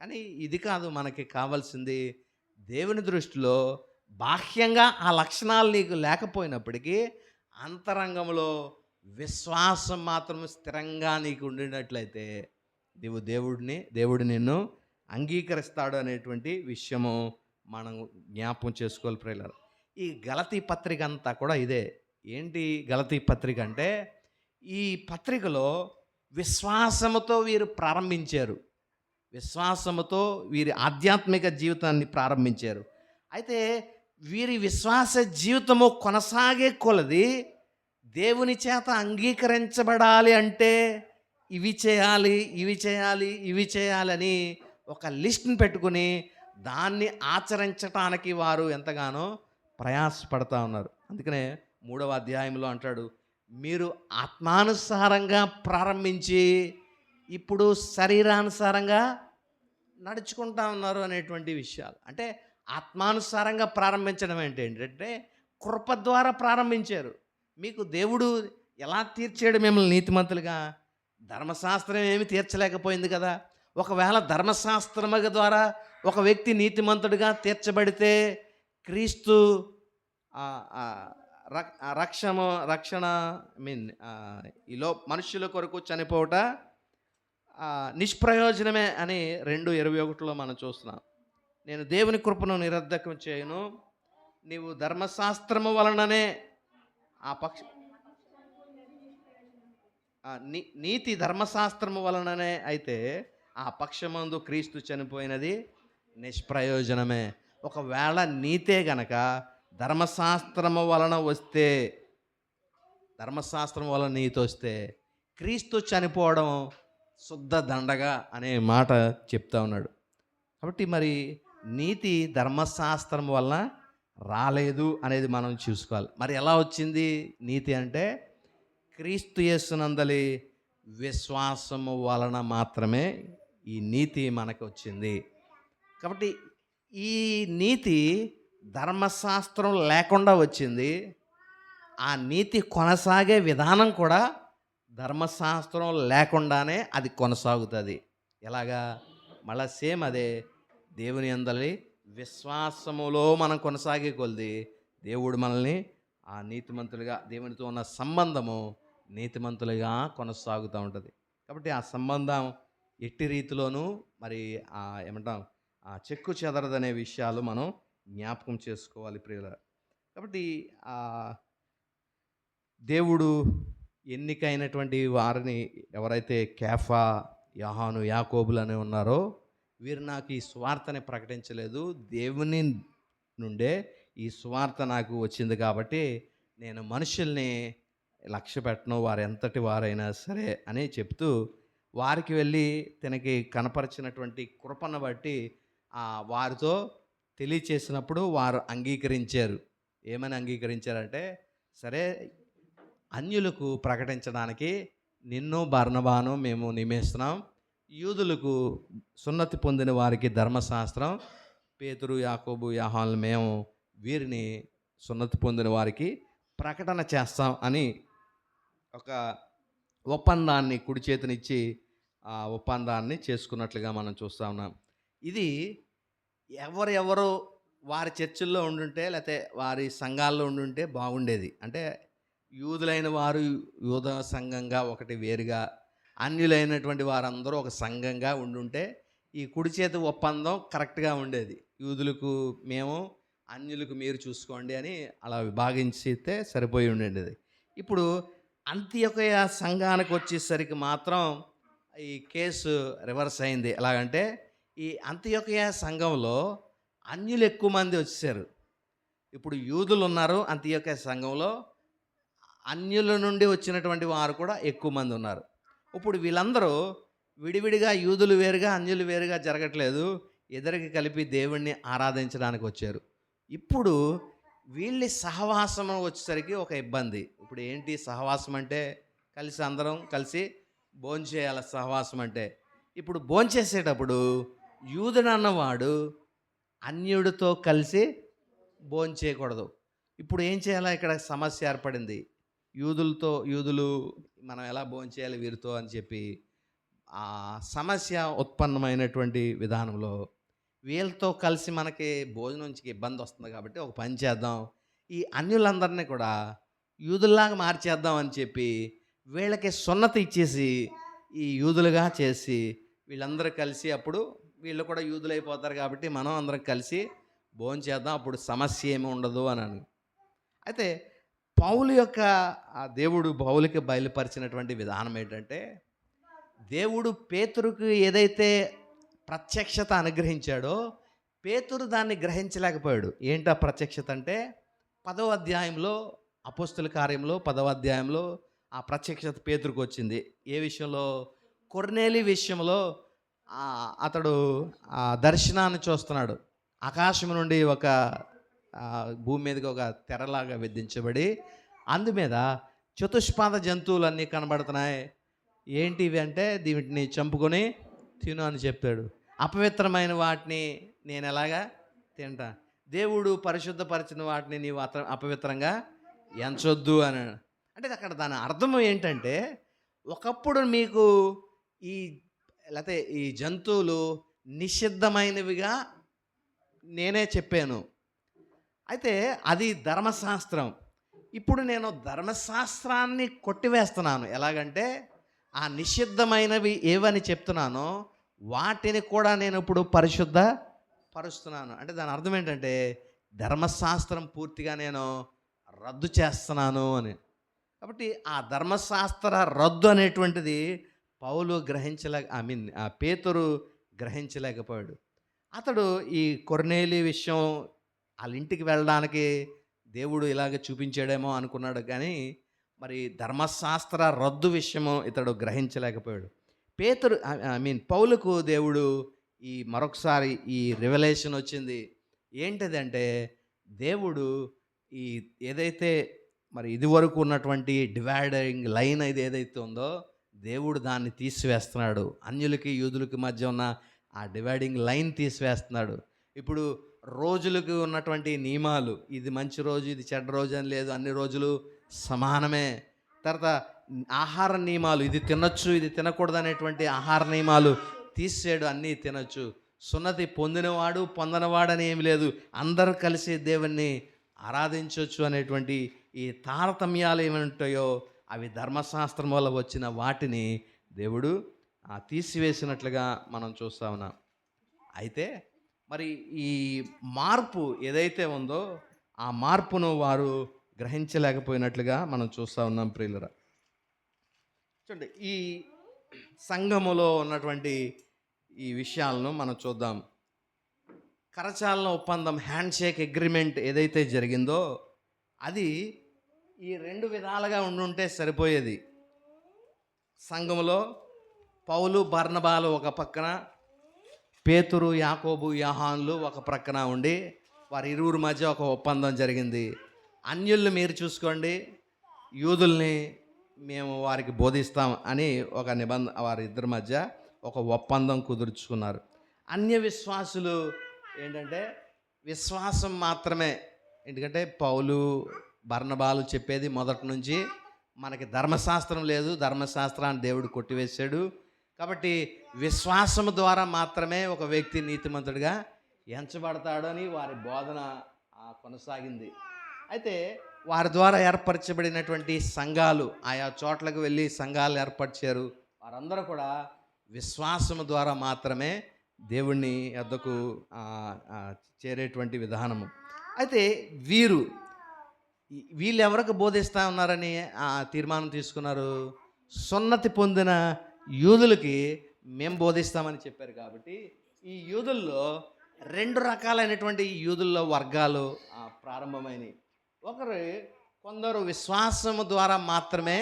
కానీ ఇది కాదు మనకి కావాల్సింది. దేవుని దృష్టిలో బాహ్యంగా ఆ లక్షణాలు నీకు లేకపోయినప్పటికీ అంతరంగంలో విశ్వాసం మాత్రం స్థిరంగా నీకు ఉండినట్లయితే దేవుడు నిన్ను అంగీకరిస్తాడు అనేటువంటి విషయము మనం జ్ఞాపకం చేసుకోవాలి ప్రియులారా. ఈ గలతీ పత్రిక అంతా కూడా ఇదే. ఏంటి గలతీ పత్రిక అంటే, ఈ పత్రికలో విశ్వాసముతో వీరు ప్రారంభించారు. విశ్వాసముతో వీరి ఆధ్యాత్మిక జీవితాన్ని ప్రారంభించారు. అయితే వీరి విశ్వాస జీవితము కొనసాగే కొలది దేవుని చేత అంగీకరించబడాలి అంటే ఇవి చేయాలి, ఇవి చేయాలి, ఇవి చేయాలని ఒక లిస్ట్ని పెట్టుకుని దాన్ని ఆచరించటానికి వారు ఎంతగానో ప్రయాసపడతా ఉన్నారు. అందుకనే 3వ అధ్యాయంలో అంటాడు, మీరు ఆత్మానుసారంగా ప్రారంభించి ఇప్పుడు శరీరానుసారంగా నడుచుకుంటా ఉన్నారు అనేటువంటి విషయాలు. అంటే ఆత్మానుసారంగా ప్రారంభించడం ఏంటంటే కృప ద్వారా ప్రారంభించారు. మీకు దేవుడు ఎలా తీర్చాడు మిమ్మల్ని నీతిమంతులుగా? ధర్మశాస్త్రం ఏమి తీర్చలేకపోయింది కదా. ఒకవేళ ధర్మశాస్త్రము ద్వారా ఒక వ్యక్తి నీతిమంతుడిగా తీర్చబడితే క్రీస్తు రక్షణ ఈలో మనుషుల కొరకు చనిపోవట నిష్ప్రయోజనమే అని 2:21 మనం చూస్తున్నాం. నేను దేవుని కృపను నిరర్ధకం చేయను, నీవు ధర్మశాస్త్రము వలననే నీతి ధర్మశాస్త్రము వలననే అయితే ఆ పక్షమందు క్రీస్తు చనిపోయినది నిష్ప్రయోజనమే. ఒకవేళ నీతే గనక ధర్మశాస్త్రము వలన వస్తే, ధర్మశాస్త్రం వలన నీతి వస్తే క్రీస్తు చనిపోవడం శుద్ధ దండగా అనే మాట చెప్తా ఉన్నాడు. కాబట్టి మరి నీతి ధర్మశాస్త్రం వలన రాలేదు అనేది మనం చూసుకోవాలి. మరి ఎలా వచ్చింది నీతి అంటే? క్రీస్తు యేసునందలి విశ్వాసము వలన మాత్రమే ఈ నీతి మనకు వచ్చింది. కాబట్టి ఈ నీతి ధర్మశాస్త్రం లేకుండా వచ్చింది. ఆ నీతి కొనసాగే విధానం కూడా ధర్మశాస్త్రం లేకుండానే అది కొనసాగుతుంది. ఎలాగా? మళ్ళా సేమ్ అదే. దేవుని యందలి విశ్వాసములో మనం కొనసాగే కొలది దేవుడు మనల్ని ఆ నీతిమంతులుగా, దేవునితో ఉన్న సంబంధము నీతిమంతులుగా కొనసాగుతూ ఉంటుంది. కాబట్టి ఆ సంబంధం ఎట్టి రీతిలోనూ మరి ఏమంటాం చెక్కు చెదరదనే విషయాలు మనం జ్ఞాపకం చేసుకోవాలి ప్రియులారా. కాబట్టి దేవుడు ఎన్నికైనటువంటి వారిని ఎవరైతే కేఫా, యోహాను, యాకోబులు అని ఉన్నారో వీరు నాకు ఈ సువార్తని ప్రకటించలేదు, దేవుని నుండే ఈ సువార్త నాకు వచ్చింది కాబట్టి నేను మనుషుల్ని లక్ష్య పెట్టను, వారు ఎంతటి వారైనా సరే అని చెప్తూ వారికి వెళ్ళి తనకి కనపరిచినటువంటి కృపను బట్టి వారితో తెలియచేసినప్పుడు వారు అంగీకరించారు. ఏమని అంగీకరించారంటే, సరే అన్యులకు ప్రకటించడానికి నిన్ను బర్నబాను మేము నియమిస్తున్నాం, యూదులకు సున్నతి పొందిన వారికి ధర్మశాస్త్రం, పేతురు, యాకోబు, యోహాను మేము వీరిని సున్నతి పొందిన వారికి ప్రకటన చేస్తాం అని ఒక ఒప్పందాన్ని కుడి చేతినిచ్చి ఆ ఒప్పందాన్ని చేసుకున్నట్లుగా మనం చూస్తూ ఉన్నాం. ఇది ఎవరెవరు వారి చర్చిల్లో ఉండుంటే లేకపోతే వారి సంఘాల్లో ఉండుంటే బాగుండేది. అంటే యూదులైన వారు యూద సంఘంగా ఒకటి వేరుగా, అన్యులైనటువంటి వారందరూ ఒక సంఘంగా ఉండుంటే ఈ కుడి చేతి ఒప్పందం కరెక్ట్గా ఉండేది. యూదులకు మేము, అన్యులకు మీరు చూసుకోండి అని అలా విభాగించితే సరిపోయి ఉండేది. ఇప్పుడు అంత్యొకయ సంఘానికి వచ్చేసరికి మాత్రం ఈ కేసు రివర్స్ అయింది. ఎలాగంటే ఈ అంత్యొకయ సంఘంలో అన్యులు ఎక్కువ మంది వచ్చేసారు. ఇప్పుడు యూదులు ఉన్నారు అంత్యొకయ సంఘంలో, అన్యుల నుండి వచ్చినటువంటి వారు కూడా ఎక్కువ మంది ఉన్నారు. ఇప్పుడు వీళ్ళందరూ విడివిడిగా యూదులు వేరుగా అన్యులు వేరుగా జరగట్లేదు, ఇద్దరికి కలిపి దేవుణ్ణి ఆరాధించడానికి వచ్చారు. ఇప్పుడు వీళ్ళ సహవాసం వచ్చేసరికి ఒక ఇబ్బంది. ఇప్పుడు ఏంటి సహవాసం అంటే? కలిసి అందరం కలిసి భోంచేయాలి సహవాసం అంటే. ఇప్పుడు భోంచేసేటప్పుడు యూదుడన్నవాడు అన్యుడితో కలిసి భోంచేయకూడదు. ఇప్పుడు ఏం చేయాలా? ఇక్కడ సమస్య ఏర్పడింది. యూదులు మనం ఎలా భోంచేయాలి వీరితో అని చెప్పి ఆ సమస్య ఉత్పన్నమైనటువంటి విధానంలో వీళ్ళతో కలిసి మనకి భోజనంకి ఇబ్బంది వస్తుంది కాబట్టి ఒక పని చేద్దాం, ఈ అన్యులందరినీ కూడా యూదుల్లాగా మార్చేద్దాం అని చెప్పి వీళ్ళకి సున్నతి ఇచ్చేసి ఈ యూదులుగా చేసి వీళ్ళందరూ కలిసి అప్పుడు వీళ్ళు కూడా యూదులైపోతారు కాబట్టి మనం అందరం కలిసి భోంచేద్దాం, అప్పుడు సమస్య ఏమి ఉండదు అని. అయితే పౌలు యొక్క ఆ దేవుడు పౌలుకి బయలుపరిచినటువంటి విధానం ఏంటంటే, దేవుడు పేతురుకు ఏదైతే ప్రత్యక్షత అనుగ్రహించాడో పేతురు దాన్ని గ్రహించలేకపోయాడు. ఏంటా ప్రత్యక్షత అంటే 10వ అధ్యాయంలో అపోస్తుల కార్యంలో 10వ అధ్యాయంలో ఆ ప్రత్యక్షత పేతురుకు వచ్చింది. ఏ విషయంలో? కొర్నేలి విషయంలో. అతడు ఆ దర్శనాన్ని చూస్తున్నాడు. ఆకాశం నుండి ఒక భూమి మీదకి ఒక తెరలాగా విధించబడి అందు మీద చతుష్పాద జంతువులన్నీ కనబడుతున్నాయి. ఏంటి ఇవి అంటే, వీటిని చంపుకొని తిను అని చెప్పాడు. అపవిత్రమైన వాటిని నేను ఎలాగా తింటా, దేవుడు పరిశుద్ధపరిచిన వాటిని నీవు అపవిత్రంగా ఎంచొద్దు అని. అంటే అక్కడ దాని అర్థం ఏంటంటే, ఒకప్పుడు మీకు లేకపోతే ఈ జంతువులు నిషిద్ధమైనవిగా నేనే చెప్పాను. అయితే అది ధర్మశాస్త్రం. ఇప్పుడు నేను ధర్మశాస్త్రాన్ని కొట్టివేస్తున్నాను. ఎలాగంటే ఆ నిషిద్ధమైనవి ఏవని చెప్తున్నానో వాటిని కూడా నేను ఇప్పుడు పరిశుద్ధ పరుస్తున్నాను. అంటే దాని అర్థం ఏంటంటే ధర్మశాస్త్రం పూర్తిగా నేను రద్దు చేస్తున్నాను అని. కాబట్టి ఆ ధర్మశాస్త్ర రద్దు అనేటువంటిది పౌలు పేతురు గ్రహించలేకపోయాడు. అతడు ఈ కొర్నేలి విషయం వాళ్ళ ఇంటికి వెళ్ళడానికి దేవుడు ఇలాగ చూపించాడేమో అనుకున్నాడు, కానీ మరి ధర్మశాస్త్ర రద్దు విషయము ఇతడు గ్రహించలేకపోయాడు. పౌలుకు దేవుడు మరొకసారి ఈ రివలేషన్ వచ్చింది. ఏంటిదంటే, దేవుడు ఏదైతే మరి ఇదివరకు ఉన్నటువంటి డివైడింగ్ లైన్ ఏదైతే ఉందో దేవుడు దాన్ని తీసివేస్తున్నాడు. అన్యులకి యూదులకి మధ్య ఉన్న ఆ డివైడింగ్ లైన్ తీసివేస్తున్నాడు. ఇప్పుడు రోజులకు ఉన్నటువంటి నియమాలు, ఇది మంచి రోజు ఇది చెడ్డ రోజు అని లేదు, అన్ని రోజులు సమానమే. తర్వాత ఆహార నియమాలు, ఇది తినొచ్చు ఇది తినకూడదు అనేటువంటి ఆహార నియమాలు తీసేడు, అన్నీ తినొచ్చు. సున్నతి పొందినవాడు పొందనవాడని ఏమి లేదు, అందరూ కలిసి దేవుణ్ణి ఆరాధించవచ్చు అనేటువంటి ఈ తారతమ్యాలు ఏమంటాయో అవి ధర్మశాస్త్రం వల్ల వచ్చిన వాటిని దేవుడు తీసివేసినట్లుగా మనం చూస్తా ఉన్నాం. అయితే మరి ఈ మార్పు ఏదైతే ఉందో ఆ మార్పును వారు గ్రహించలేకపోయినట్లుగా మనం చూస్తూ ఉన్నాం. ప్రియులరా, చూడండి, ఈ సంఘములో ఉన్నటువంటి ఈ విషయాలను మనం చూద్దాం. కరచాలన ఒప్పందం, హ్యాండ్ షేక్ అగ్రిమెంట్ ఏదైతే జరిగిందో అది ఈ రెండు విధాలుగా ఉండుంటే సరిపోయేది. సంఘములో పౌలు బర్నబాలు ఒక పక్కన, పేతురు యాకోబు యోహానులు ఒక ప్రక్కన ఉండి వారి ఇరువురి మధ్య ఒక ఒప్పందం జరిగింది. అన్యుల్ని మీరు చూసుకోండి, యూదుల్ని మేము వారికి బోధిస్తాం అని ఒక నిబంధన వారి ఇద్దరి మధ్య ఒక ఒప్పందం కుదుర్చుకున్నారు. అన్య విశ్వాసులు ఏంటంటే విశ్వాసం మాత్రమే. ఎందుకంటే పౌలు బర్నబాలు చెప్పేది మొదటి నుంచి మనకి ధర్మశాస్త్రం లేదు, ధర్మశాస్త్రాన్ని దేవుడు కొట్టివేశాడు. కాబట్టి విశ్వాసం ద్వారా మాత్రమే ఒక వ్యక్తి నీతిమంతుడిగా ఎంచబడతాడని వారి బోధన కొనసాగింది. అయితే వారి ద్వారా ఏర్పరచబడినటువంటి సంఘాలు, ఆయా చోట్లకు వెళ్ళి సంఘాలు ఏర్పరిచారు. వారందరూ కూడా విశ్వాసము ద్వారా మాత్రమే దేవుని యొద్దకు ఆ, ఆ, చేరేటువంటి విధానము. అయితే వీరు వీళ్ళు ఎవరికి బోధిస్తా ఉన్నారని తీర్మానం తీసుకున్నారు? సున్నతి పొందిన యూదులకి మేము బోధిస్తామని చెప్పారు కాబట్టి ఈ యూదుల్లో రెండు రకాలైనటువంటి యూదుల్లో వర్గాలు ప్రారంభమైనవి. కొందరు విశ్వాసము ద్వారా మాత్రమే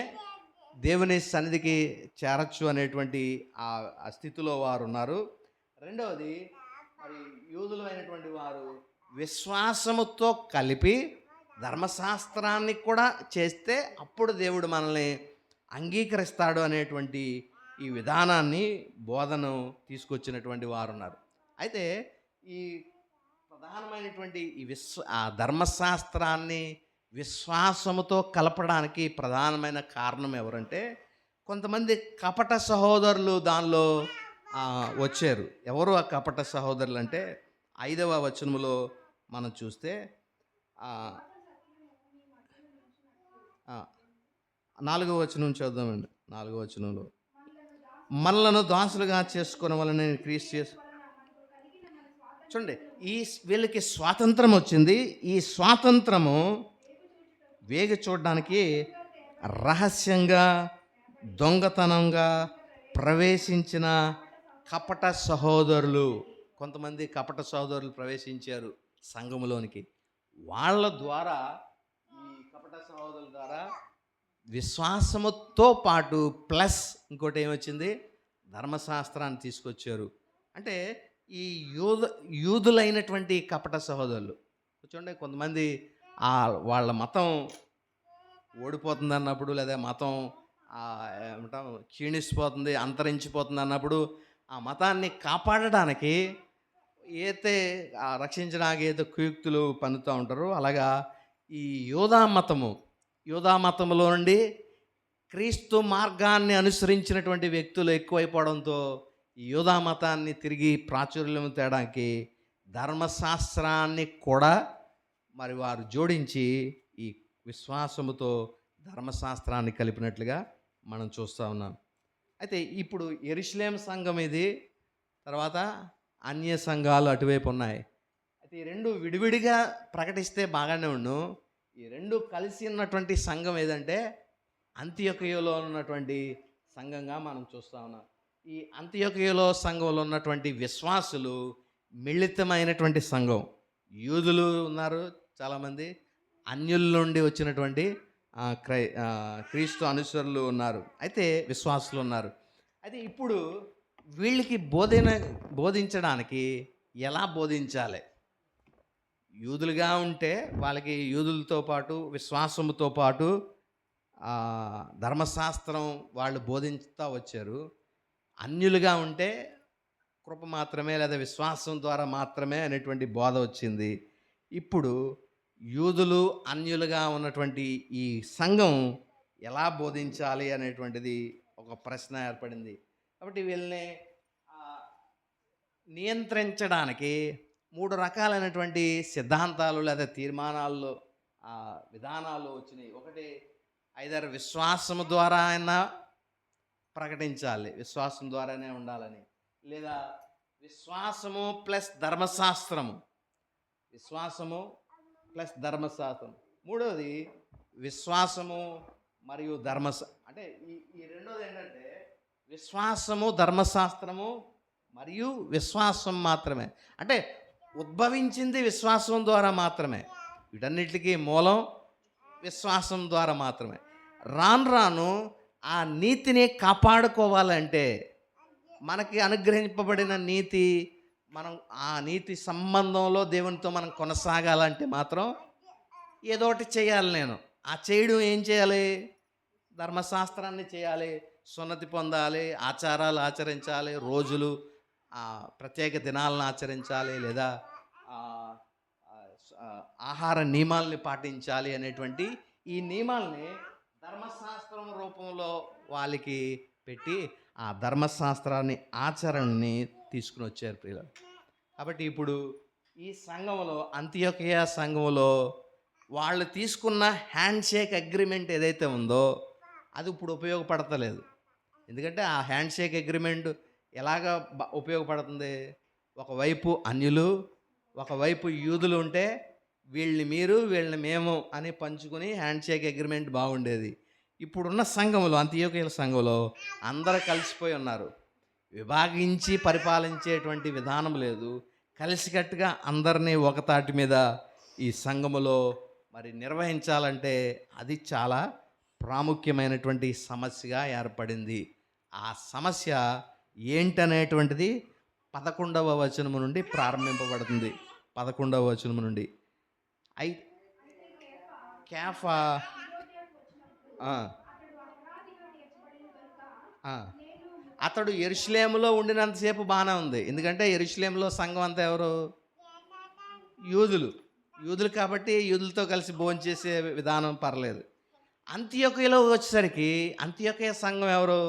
దేవుని సన్నిధికి చేరచ్చు అనేటువంటి ఆ స్థితిలో వారు ఉన్నారు. రెండవది, మరి యూదులు అయినటువంటి వారు విశ్వాసముతో కలిపి ధర్మశాస్త్రాన్ని కూడా చేస్తే అప్పుడు దేవుడు మనల్ని అంగీకరిస్తాడు అనేటువంటి ఈ విధానాన్ని, బోధను తీసుకొచ్చినటువంటి వారు ఉన్నారు. అయితే ఈ ప్రధానమైనటువంటి ఈ ధర్మశాస్త్రాన్ని విశ్వాసముతో కలపడానికి ప్రధానమైన కారణం ఎవరంటే, కొంతమంది కపట సహోదరులు దానిలో వచ్చారు. ఎవరు ఆ కపట సహోదరులు అంటే 5వ వచనములో మనం చూస్తే 4వ వచనం చూద్దామండి. 4వ వచనంలో మనలను దాసులుగా చేసుకునే వలన క్రీస్తు చేసి, చూడండి, వీళ్ళకి స్వాతంత్రం వచ్చింది. ఈ స్వాతంత్రము వేగి చూడడానికి రహస్యంగా దొంగతనంగా ప్రవేశించిన కపట సహోదరులు, కొంతమంది కపట సహోదరులు ప్రవేశించారు సంఘములోనికి. వాళ్ళ ద్వారా, ఈ కపట సహోదరుల ద్వారా విశ్వాసముతో పాటు ప్లస్ ఇంకోటి ఏమొచ్చింది, ధర్మశాస్త్రాన్ని తీసుకొచ్చారు. అంటే ఈ యూదులైనటువంటి కపట సహోదరులు చూడండి, కొంతమంది వాళ్ళ మతం ఓడిపోతుంది అన్నప్పుడు, లేదా మతం ఏమంటాం క్షీణిస్తుపోతుంది, అంతరించిపోతుంది అన్నప్పుడు ఆ మతాన్ని కాపాడడానికి అయితే రక్షించడానికి ఏదో కుయుక్తులు పన్నుతూ ఉంటారో, అలాగా ఈ యూదా మతములో నుండి క్రీస్తు మార్గాన్ని అనుసరించినటువంటి వ్యక్తులు ఎక్కువైపోవడంతో ఈ యూదా మతాన్ని తిరిగి ప్రాచుర్యం తేడానికి ధర్మశాస్త్రాన్ని కూడా మరి వారు జోడించి ఈ విశ్వాసముతో ధర్మశాస్త్రాన్ని కలిపినట్లుగా మనం చూస్తూ ఉన్నాం. అయితే ఇప్పుడు యెరూషలేం సంఘం ఇది, తర్వాత అన్య సంఘాలు అటువైపు ఉన్నాయి. అయితే ఈ రెండు విడివిడిగా ప్రకటిస్తే బాగానే ఉండు. ఈ రెండు కలిసి ఉన్నటువంటి సంఘం ఏదంటే అంతియొకయలో ఉన్నటువంటి సంఘంగా మనం చూస్తూ ఉన్నాం. ఈ అంతియొకయలో సంఘంలో ఉన్నటువంటి విశ్వాసులు మిళితమైనటువంటి సంఘం. యూదులు ఉన్నారు చాలామంది, అన్యుల నుండి వచ్చినటువంటి క్రీస్తు అనుచరులు ఉన్నారు, అయితే విశ్వాసులు ఉన్నారు. అయితే ఇప్పుడు వీళ్ళకి బోధించడానికి ఎలా బోధించాలి? యూదులుగా ఉంటే వాళ్ళకి యూదులతో పాటు విశ్వాసముతో పాటు ధర్మశాస్త్రం వాళ్ళు బోధించుతూ వచ్చారు. అన్యులుగా ఉంటే కృప మాత్రమే లేదా విశ్వాసం ద్వారా మాత్రమే అనేటువంటి బోధ వచ్చింది. ఇప్పుడు యూదులు అన్యులుగా ఉన్నటువంటి ఈ సంఘం ఎలా బోధించాలి అనేటువంటిది ఒక ప్రశ్న ఏర్పడింది. కాబట్టి వీళ్ళని నియంత్రించడానికి 3 రకాలైనటువంటి సిద్ధాంతాలు లేదా తీర్మానాల్లో విధానాలు వచ్చినాయి. ఒకటి, ఐదర్ విశ్వాసము ద్వారా అయినా ప్రకటించాలి, విశ్వాసం ద్వారానే ఉండాలని, లేదా విశ్వాసము ప్లస్ ధర్మశాస్త్రము, విశ్వాసము ప్లస్ ధర్మశాస్త్రం. మూడవది విశ్వాసము మరియు అంటే ఈ రెండోది ఏంటంటే విశ్వాసము, ధర్మశాస్త్రము మరియు విశ్వాసం మాత్రమే. అంటే ఉద్భవించింది విశ్వాసం ద్వారా మాత్రమే, వీటన్నిటికీ మూలం విశ్వాసం ద్వారా మాత్రమే. రాను ఆ నీతిని కాపాడుకోవాలంటే, మనకి అనుగ్రహింపబడిన నీతి, మనం ఆ నీతి సంబంధంలో దేవునితో మనం కొనసాగాలంటే మాత్రం ఏదో ఒకటి చేయాలి. నేను చేయడం ఏం చేయాలి? ధర్మశాస్త్రాన్ని చేయాలి, సున్నతి పొందాలి, ఆచారాలు ఆచరించాలి, రోజులు ప్రత్యేక దినాలను ఆచరించాలి, లేదా ఆహార నియమాల్ని పాటించాలి అనేటువంటి ఈ నియమాల్ని ధర్మశాస్త్రం రూపంలో వాళ్ళకి పెట్టి ఆ ధర్మశాస్త్రాన్ని, ఆచరణని తీసుకుని వచ్చారు ప్రియులు. కాబట్టి ఇప్పుడు ఈ సంఘంలో, అంతియొకయ సంఘంలో వాళ్ళు తీసుకున్న హ్యాండ్ షేక్ అగ్రిమెంట్ ఏదైతే ఉందో అది ఇప్పుడు ఉపయోగపడతలేదు. ఎందుకంటే ఆ హ్యాండ్ షేక్ అగ్రిమెంట్ ఎలాగ ఉపయోగపడుతుంది? ఒకవైపు అన్యులు, ఒకవైపు యూదులు ఉంటే వీళ్ళని మీరు వీళ్ళని మేము అని పంచుకుని హ్యాండ్ షేక్ అగ్రిమెంట్ బాగుండేది. ఇప్పుడున్న సంఘంలో, అంత్యోక్య సంఘంలో అందరూ కలిసిపోయి ఉన్నారు. విభాగించి పరిపాలించేటువంటి విధానం లేదు. కలిసికట్టుగా అందరినీ ఒక తాటి మీద ఈ సంఘములో మరి నిర్వహించాలంటే అది చాలా ప్రాముఖ్యమైనటువంటి సమస్యగా ఏర్పడింది. ఆ సమస్య ఏంటనేటువంటిది 11వ వచనము నుండి ప్రారంభింపబడుతుంది. 11వ వచనము నుండి అయి కేఫా ఆ, ఆ. అతడు యెరూషలేములో ఉండినంతసేపు బాగానే ఉంది. ఎందుకంటే యెరూషలేములో సంఘం అంతా ఎవరు? యూదులు. యూదులు కాబట్టి యూదులతో కలిసి భోంచేసే విధానం పర్లేదు. అంత్యోక్యలో వచ్చేసరికి అంత్యోక్య సంఘం ఎవరు?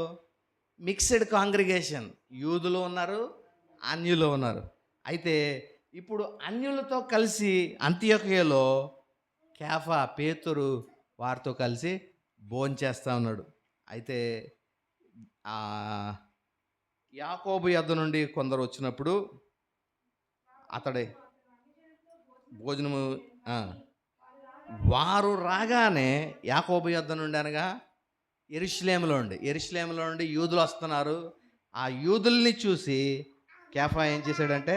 Mixed congregation. యూదులు ఉన్నారు, అన్యులు ఉన్నారు. అయితే ఇప్పుడు అన్యులతో కలిసి అంత్యోక్యలో కేఫా, పేతురు వారితో కలిసి భోంచేస్తా ఉన్నాడు. అయితే యాకోబు యొద్ద నుండి కొందరు వచ్చినప్పుడు అతడే భోజనము వారు రాగానే యాకోబు యొద్ద నుండి అనగా యెరూషలేములో నుండి యూదులు వస్తున్నారు. ఆ యూదుల్ని చూసి కేఫా ఏం చేశాడంటే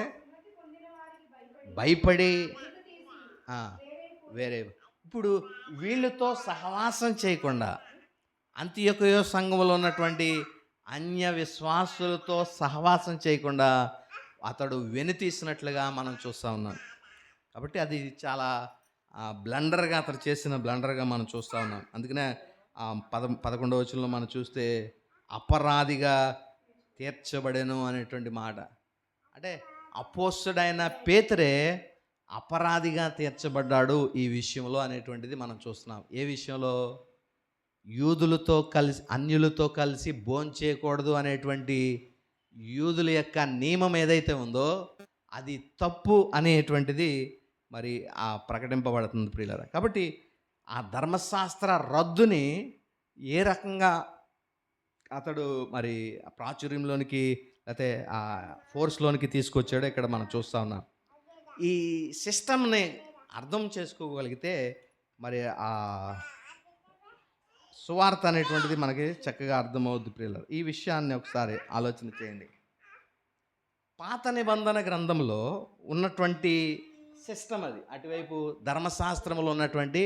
భయపడి వేరే ఇప్పుడు వీళ్ళతో సహవాసం చేయకుండా అంత్యోక్య సంఘంలో ఉన్నటువంటి అన్య విశ్వాసులతో సహవాసం చేయకుండా అతడు వెనుతీసినట్లుగా మనం చూస్తూ ఉన్నాం. కాబట్టి అది చాలా బ్లండర్గా అతడు చేసిన బ్లండర్గా మనం చూస్తూ ఉన్నాం. అందుకనే 11వ వచనంలో మనం చూస్తే అపరాధిగా తీర్చబడెను అనేటువంటి మాట. అంటే అపోస్తలుడైన పేతురే అపరాధిగా తీర్చబడ్డాడు ఈ విషయంలో అనేటువంటిది మనం చూస్తున్నాం. ఏ విషయంలో? యూదులతో కలిసి అన్యులతో కలిసి భోంచేయకూడదు అనేటువంటి యూదుల యొక్క నియమం ఏదైతే ఉందో అది తప్పు అనేటువంటిది మరి ప్రకటింపబడుతుంది ప్రియులారా. కాబట్టి ఆ ధర్మశాస్త్ర రద్దుని ఏ రకంగా అతడు మరి ప్రాచుర్యంలోనికి లేకపోతే ఆ ఫోర్స్లోనికి తీసుకొచ్చాడో ఇక్కడ మనం చూస్తూ ఉన్నాం. ఈ సిస్టమ్ని అర్థం చేసుకోగలిగితే మరి ఆ సువార్త అనేటువంటిది మనకి చక్కగా అర్థమవుద్ది ప్రియులారా. ఈ విషయాన్ని ఒకసారి ఆలోచన చేయండి. పాత నిబంధన గ్రంథంలో ఉన్నటువంటి సిస్టమ్ అది, అటువైపు ధర్మశాస్త్రంలో ఉన్నటువంటి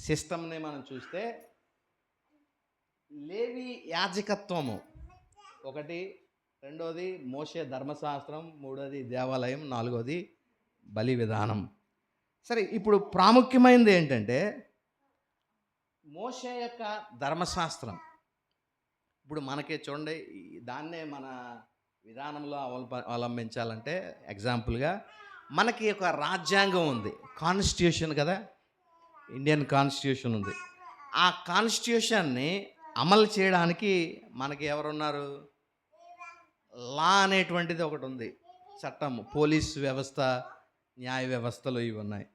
సిస్టమ్ని మనం చూస్తే లేవి యాజకత్వము ఒకటి, రెండోది మోషే ధర్మశాస్త్రం, మూడోది దేవాలయం, నాలుగోది బలి విధానం. సరే, ఇప్పుడు ప్రాముఖ్యమైనది ఏంటంటే మోషే యొక్క ధర్మశాస్త్రం. ఇప్పుడు మనకి చూడండి, దాన్నే మన విధానంలో అవలంబించాలంటే ఎగ్జాంపుల్గా మనకి ఒక రాజ్యాంగం ఉంది, కాన్స్టిట్యూషన్ కదా, ఇండియన్ కాన్స్టిట్యూషన్ ఉంది. ఆ కాన్స్టిట్యూషన్ని అమలు చేయడానికి మనకి ఎవరున్నారు? లా అనేటువంటిది ఒకటి ఉంది, చట్టం, పోలీస్ వ్యవస్థ, న్యాయ వ్యవస్థలు ఇవి ఉన్నాయి.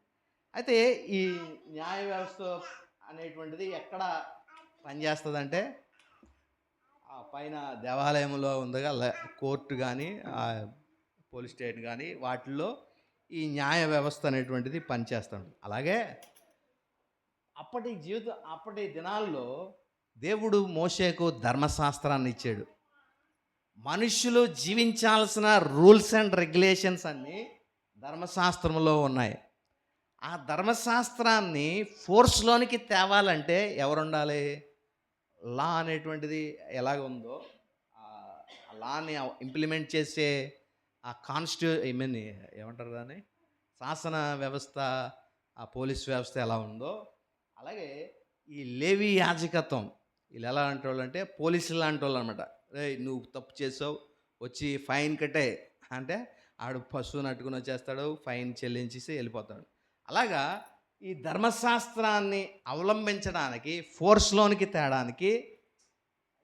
అయితే ఈ న్యాయ వ్యవస్థ అనేటువంటిది ఎక్కడ పనిచేస్తుందంటే ఆ పైన దేవాలయంలో ఉందిగా కోర్టు కానీ పోలీస్ స్టేషన్ కానీ వాటిల్లో ఈ న్యాయ వ్యవస్థ అనేటువంటిది పనిచేస్తుంది. అలాగే అప్పటి దినాల్లో దేవుడు మోషేకు ధర్మశాస్త్రాన్ని ఇచ్చాడు. మనుషులు జీవించాల్సిన రూల్స్ అండ్ రెగ్యులేషన్స్ అన్నీ ధర్మశాస్త్రంలో ఉన్నాయి. ఆ ధర్మశాస్త్రాన్ని ఫోర్స్లోనికి తేవాలంటే ఎవరు ఉండాలి? లా అనేటువంటిది ఎలాగ ఉందో ఆ లాని ఇంప్లిమెంట్ చేసే ఆ ఏమంటారు దాన్ని, శాసన వ్యవస్థ, ఆ పోలీస్ వ్యవస్థ ఎలా ఉందో అలాగే ఈ లేవి యాజకత్వం వీళ్ళు ఎలా లాంటి వాళ్ళు అంటే పోలీసులు లాంటి వాళ్ళు అనమాట. నువ్వు తప్పు చేసావు, వచ్చి ఫైన్ కట్టే అంటే ఆడు పశువుని అట్టుకుని వచ్చేస్తాడు, ఫైన్ చెల్లించేసి వెళ్ళిపోతాడు. అలాగా ఈ ధర్మశాస్త్రాన్ని అవలంబించడానికి, ఫోర్స్లోనికి తేడానికి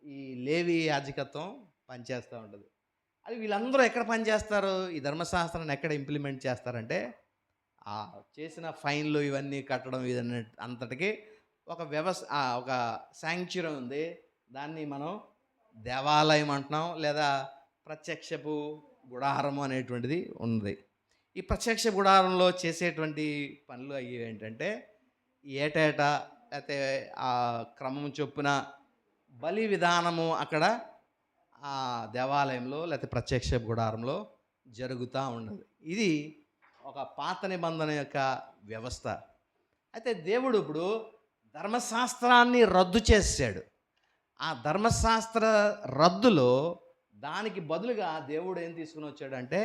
ఈ లేవి యాజకత్వం పనిచేస్తూ ఉంటుంది. అది వీళ్ళందరూ ఎక్కడ పనిచేస్తారు? ఈ ధర్మశాస్త్రాన్ని ఎక్కడ ఇంప్లిమెంట్ చేస్తారంటే ఆ చేసిన ఫైన్లు ఇవన్నీ కట్టడం, ఇదన్నీ అంతటికి ఒక వ్యవస్థ, ఒక శాంక్చురీ ఉంది. దాన్ని మనం దేవాలయం అంటున్నాం, లేదా ప్రత్యక్షపు గుడారము అనేటువంటిది ఉంది. ఈ ప్రత్యక్ష గుడారంలో చేసేటువంటి పనులు అవి ఏంటంటే ఏటేటా లేకపోతే ఆ క్రమం చొప్పున బలి విధానము అక్కడ ఆ దేవాలయంలో లేకపోతే ప్రత్యక్ష గుడారంలో జరుగుతూ ఉన్నది. ఇది ఒక పాత నిబంధన యొక్క వ్యవస్థ. అయితే దేవుడు ఇప్పుడు ధర్మశాస్త్రాన్ని రద్దు చేసాడు. ఆ ధర్మశాస్త్ర రద్దులో దానికి బదులుగా దేవుడు ఏం తీసుకుని వచ్చాడంటే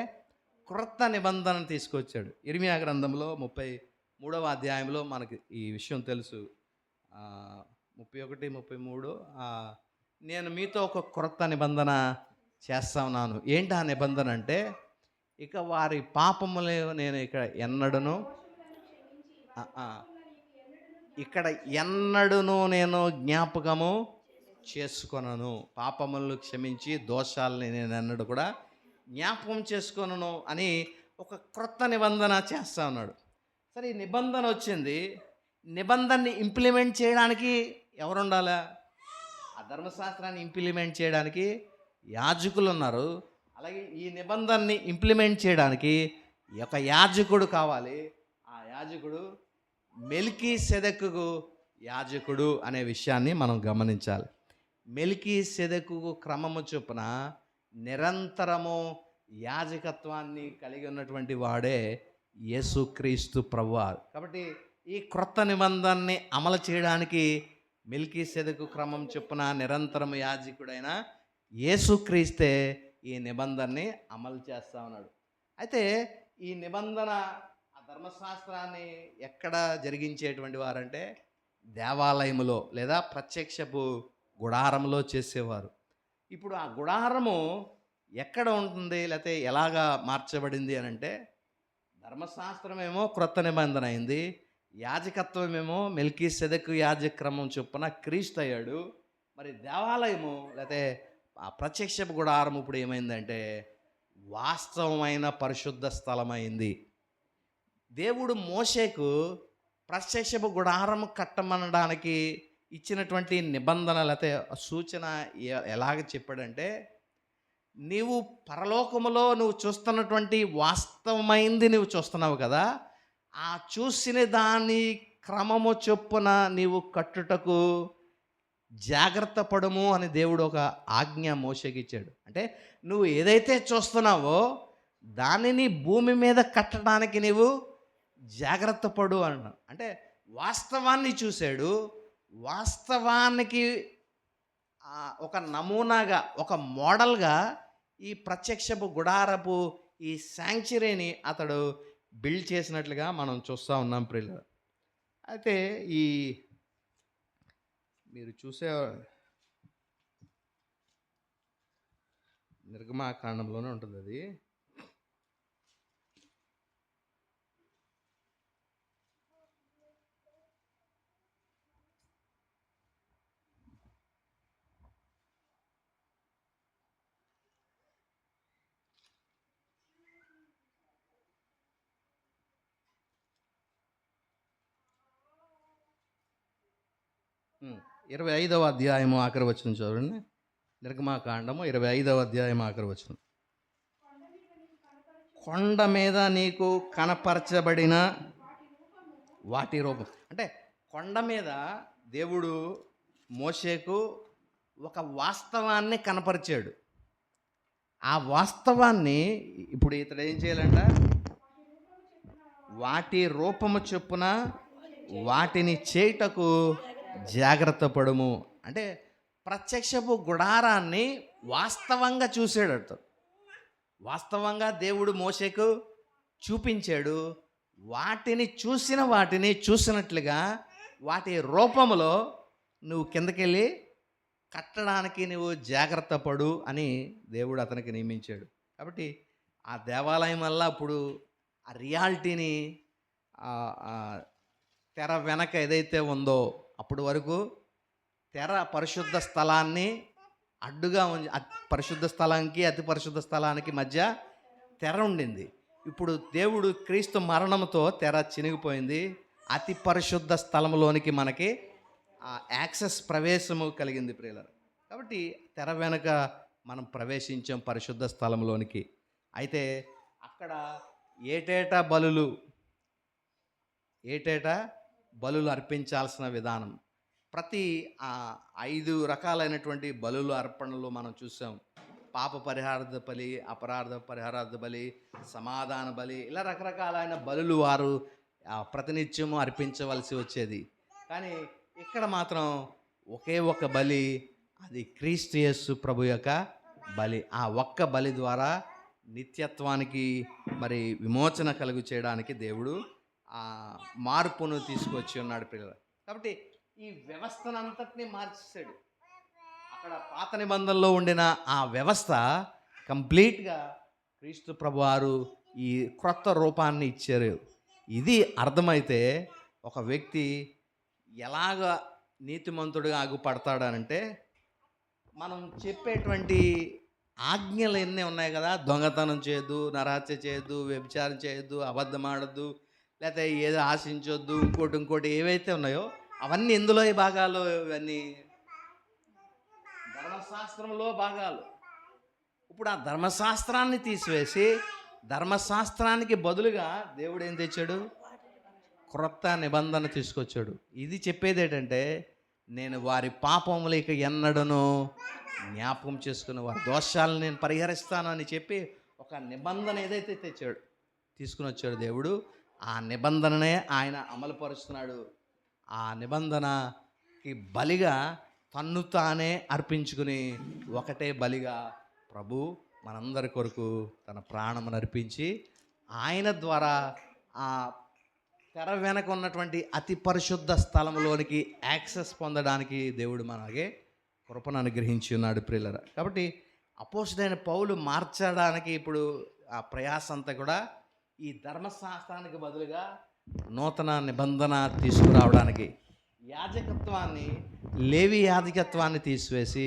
క్రొత్త నిబంధన తీసుకొచ్చాడు. ఇర్మియా గ్రంథంలో 33వ అధ్యాయంలో మనకి ఈ విషయం తెలుసు. 31, 33 నేను మీతో ఒక క్రొత్త నిబంధన చేస్తా ఉన్నాను. ఏంటి ఆ నిబంధన అంటే, ఇక వారి పాపములే నేను ఇక్కడ ఎన్నడూను నేను జ్ఞాపకము చేసుకొనను. పాపములను క్షమించి దోషాలని నేను ఎన్నడూ కూడా జ్ఞాపకం చేసుకొనను అని ఒక క్రొత్త నిబంధన చేస్తా ఉన్నాడు. సరే, ఈ నిబంధన వచ్చింది. నిబంధనని ఇంప్లిమెంట్ చేయడానికి ఎవరు ఉండాలా? ఆ ధర్మశాస్త్రాన్ని ఇంప్లిమెంట్ చేయడానికి యాజకులు ఉన్నారు. అలాగే ఈ నిబంధనని ఇంప్లిమెంట్ చేయడానికి ఒక యాజకుడు కావాలి. ఆ యాజకుడు మెల్కీసెదెకు యాజకుడు అనే విషయాన్ని మనం గమనించాలి. మెల్కీసెదెకు క్రమము చొప్పున నిరంతరము యాజకత్వాన్ని కలిగి ఉన్నటువంటి వాడే యేసుక్రీస్తు ప్రభువారు. కాబట్టి ఈ క్రొత్త నిబంధనని అమలు చేయడానికి మెల్కీసెదెకు క్రమం చొప్పున నిరంతరం యాజకుడైన యేసుక్రీస్తే ఈ నిబంధనని అమలు చేస్తా ఉన్నాడు. అయితే ఈ నిబంధన ఆ ధర్మశాస్త్రాన్ని ఎక్కడ జరిగించేటువంటి వారంటే దేవాలయములో లేదా ప్రత్యక్షపు గుడారంలో చేసేవారు. ఇప్పుడు ఆ గుడారము ఎక్కడ ఉంటుంది, లేకపోతే ఎలాగా మార్చబడింది అని అంటే, ధర్మశాస్త్రమేమో క్రొత్త నిబంధన అయింది, యాజకత్వమేమో మెల్కీసెదెకు యాజక్రమం చొప్పున క్రీస్తు అయ్యాడు. మరి దేవాలయము లేకపోతే ఆ ప్రత్యక్షపు గుడారం ఇప్పుడు ఏమైందంటే వాస్తవమైన పరిశుద్ధ స్థలమైంది. దేవుడు మోషేకు ప్రత్యక్షపు గుడారం కట్టమనడానికి ఇచ్చినటువంటి నిబంధన లేకపోతే సూచన ఎలాగ చెప్పాడంటే, నీవు పరలోకములో నువ్వు చూస్తున్నటువంటి వాస్తవమైంది నువ్వు చూస్తున్నావు కదా, ఆ చూసిన దాని క్రమము చొప్పున నీవు కట్టుటకు జాగ్రత్త పడము అని దేవుడు ఒక ఆజ్ఞ మోషేకి ఇచ్చాడు. అంటే నువ్వు ఏదైతే చూస్తున్నావో దానిని భూమి మీద కట్టడానికి నీవు జాగ్రత్త పడు అన్నాడు. అంటే వాస్తవాన్ని చూశాడు. వాస్తవానికి ఒక నమూనాగా ఒక మోడల్గా ఈ ప్రత్యక్షపు గుడారపు ఈ శాంక్చురీని అతడు బిల్డ్ చేసినట్లుగా మనం చూస్తూ ఉన్నాం ప్రియులారా. అయితే ఈ మీరు చూసే నిర్గమాకాండంలోనే ఉంటుంది అది. ఉమ్, 25వ అధ్యాయము ఆఖరి వచనం చూడండి. నిర్గమాకాండము 25వ అధ్యాయం ఆఖరి వచనం. కొండ మీద నీకు కనపరచబడిన వాటి రూపం. అంటే కొండ మీద దేవుడు మోషేకు ఒక వాస్తవాన్ని కనపరిచాడు. ఆ వాస్తవాన్ని ఇప్పుడు ఇతడు ఏం చేయాలంట, వాటి రూపము చొప్పున వాటిని చేయుటకు జాగ్రత్త పడుము. అంటే ప్రత్యక్షపు గుడారాన్ని వాస్తవంగా చూసాడట. వాస్తవంగా దేవుడు మోషేకు చూపించాడు. వాటిని చూసినట్లుగా వాటి రూపములో నువ్వు కిందకెళ్ళి కట్టడానికి నువ్వు జాగ్రత్త పడు అని దేవుడు అతనికి నియమించాడు. కాబట్టి ఆ దేవాలయం వల్ల ఇప్పుడు ఆ రియాలిటీని తెర వెనక ఏదైతే ఉందో అప్పటి వరకు తెర పరిశుద్ధ స్థలాన్ని అడ్డుగా పరిశుద్ధ స్థలానికి అతి పరిశుద్ధ స్థలానికి మధ్య తెర ఉండింది. ఇప్పుడు దేవుడు క్రీస్తు మరణంతో తెర చినిగిపోయింది. అతి పరిశుద్ధ స్థలంలోనికి మనకి ఆ యాక్సెస్ ప్రవేశము కలిగింది ప్రియులారా. కాబట్టి తెర వెనక మనం ప్రవేశించాం పరిశుద్ధ స్థలంలోనికి. అయితే అక్కడ ఏటేటా బలులు అర్పించాల్సిన విధానం, ప్రతి 5 రకాలైనటువంటి బలులు అర్పణలు మనం చూసాం. పాప పరిహారార్థ బలి, అపరాధ పరిహారార్థ బలి, సమాధాన బలి, ఇలా రకరకాలైన బలులు వారు ప్రతినిత్యము అర్పించవలసి వచ్చేది. కానీ ఇక్కడ మాత్రం ఒకే ఒక బలి, అది క్రీస్తు యేసు ప్రభు యొక్క బలి. ఆ ఒక్క బలి ద్వారా నిత్యత్వానికి మరి విమోచన కలుగు చేయడానికి దేవుడు ఆ మార్పును తీసుకొచ్చి ఉన్నాడు పిల్లలు. కాబట్టి ఈ వ్యవస్థనంతటినీ మార్చేశాడు. అక్కడ పాత నిబంధనలో ఉండిన ఆ వ్యవస్థ కంప్లీట్గా క్రీస్తు ప్రభువారు ఈ క్రొత్త రూపాన్ని ఇచ్చారు. ఇది అర్థమైతే ఒక వ్యక్తి ఎలాగ నీతిమంతుడిగా అగుపడతాడనంటే, మనం చెప్పేటువంటి ఆజ్ఞలు ఎన్ని ఉన్నాయి కదా, దొంగతనం చేయొద్దు, నరహత్య చేయొద్దు, వ్యభిచారం చేయొద్దు, అబద్ధం ఆడొద్దు, లేకపోతే ఏదో ఆశించొద్దు, ఇంకోటి ఏవైతే ఉన్నాయో అవన్నీ ఎందులో ఈ భాగాలు, ఇవన్నీ ధర్మశాస్త్రంలో భాగాలు. ఇప్పుడు ఆ ధర్మశాస్త్రాన్ని తీసివేసి ధర్మశాస్త్రానికి బదులుగా దేవుడు ఏం తెచ్చాడు? క్రొత్త నిబంధన తీసుకొచ్చాడు. ఇది చెప్పేది ఏంటంటే, నేను వారి పాపములు ఇక ఎన్నడను జ్ఞాపకం చేసుకుని వారి దోషాలను నేను పరిహరిస్తాను అని చెప్పి ఒక నిబంధన ఏదైతే తీసుకుని వచ్చాడు దేవుడు, ఆ నిబంధననే ఆయన అమలుపరుస్తున్నాడు. ఆ నిబంధనకి బలిగా తన్ను తానే అర్పించుకుని ఒకటే బలిగా ప్రభు మనందరి కొరకు తన ప్రాణమును అర్పించి ఆయన ద్వారా ఆ తెర వెనక ఉన్నటువంటి అతి పరిశుద్ధ స్థలంలోనికి యాక్సెస్ పొందడానికి దేవుడు మనకి కృపను అనుగ్రహించి ఉన్నాడు ప్రియులారా. కాబట్టి అపోస్తలుడైన పౌలు మార్చడానికి ఇప్పుడు ఆ ప్రయాస అంతా కూడా ఈ ధర్మశాస్త్రానికి బదులుగా నూతన నిబంధన తీసుకురావడానికి, యాజకత్వాన్ని, లేవి యాజకత్వాన్ని తీసివేసి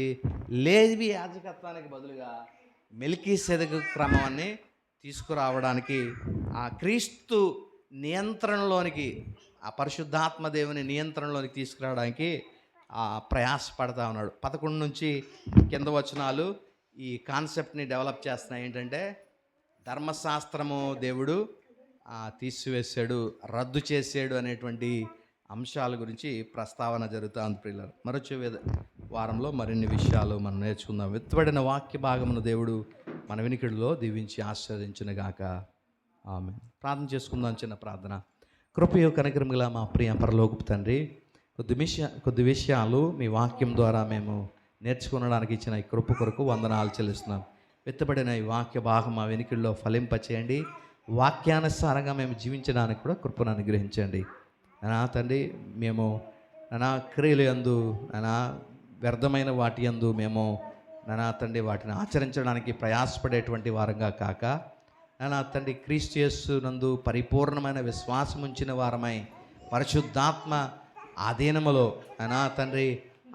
లేవి యాజకత్వానికి బదులుగా మెల్కీసెదెకు క్రమాన్ని తీసుకురావడానికి, ఆ క్రీస్తు నియంత్రణలోనికి, ఆ పరిశుద్ధాత్మ దేవుని నియంత్రణలోనికి తీసుకురావడానికి ప్రయాసపడతా ఉన్నాడు. 11 నుంచి కింద వచనాలు ఈ కాన్సెప్ట్ని డెవలప్ చేస్తున్నాయి. ఏంటంటే, ధర్మశాస్త్రము దేవుడు తీసివేశాడు, రద్దు చేసాడు అనేటువంటి అంశాల గురించి ప్రస్తావన జరుగుతుంది ప్రియులారా. మరొచ్చే వారంలో మరిన్ని విషయాలు మనం నేర్చుకుందాం. వెత్తబడిన వాక్య భాగమును దేవుడు మన వినికిడిలో దీవించి ఆశీర్వదించునుగాక. ఆమేన్. ప్రార్థన చేసుకుందాం. చిన్న ప్రార్థన. కృపయు కనికరముగల మా ప్రియ పరలోకపు తండ్రి, కొద్ది విషయాలు మీ వాక్యం ద్వారా మేము నేర్చుకునడానికి ఇచ్చిన ఈ కృప కొరకు వందనాలు చెల్లిస్తున్నాం. వెత్తబడిన ఈ వాక్య భాగం మా వెనికిడిలో ఫలింపచేయండి. వాక్యానుసారంగా మేము జీవించడానికి కూడా కృపను అనుగ్రహించండి. నా తండ్రి, మేము నా క్రియలు యందు, నా వ్యర్థమైన వాటి యందు మేము నా తండ్రి వాటిని ఆచరించడానికి ప్రయాసపడేటువంటి వారంగా కాక, నా తండ్రి క్రీస్తు యేసు నందు పరిపూర్ణమైన విశ్వాసం ఉంచిన వారమై పరిశుద్ధాత్మ ఆధీనములో నా తండ్రి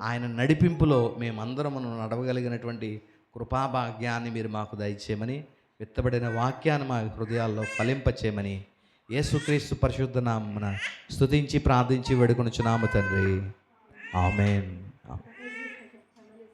ఆయన నడిపింపులో మేమందరము నడవగలిగినటువంటి కృపాభాగ్యాన్ని మీరు మాకు దయచేయమని, విత్తబడిన వాక్యాన్ని మా హృదయాల్లో ఫలింపచేయమని యేసుక్రీస్తు పరిశుద్ధ నామమున స్తుతించి ప్రార్థించి వేడుకొనుచున్నాము తండ్రి. ఆమేన్.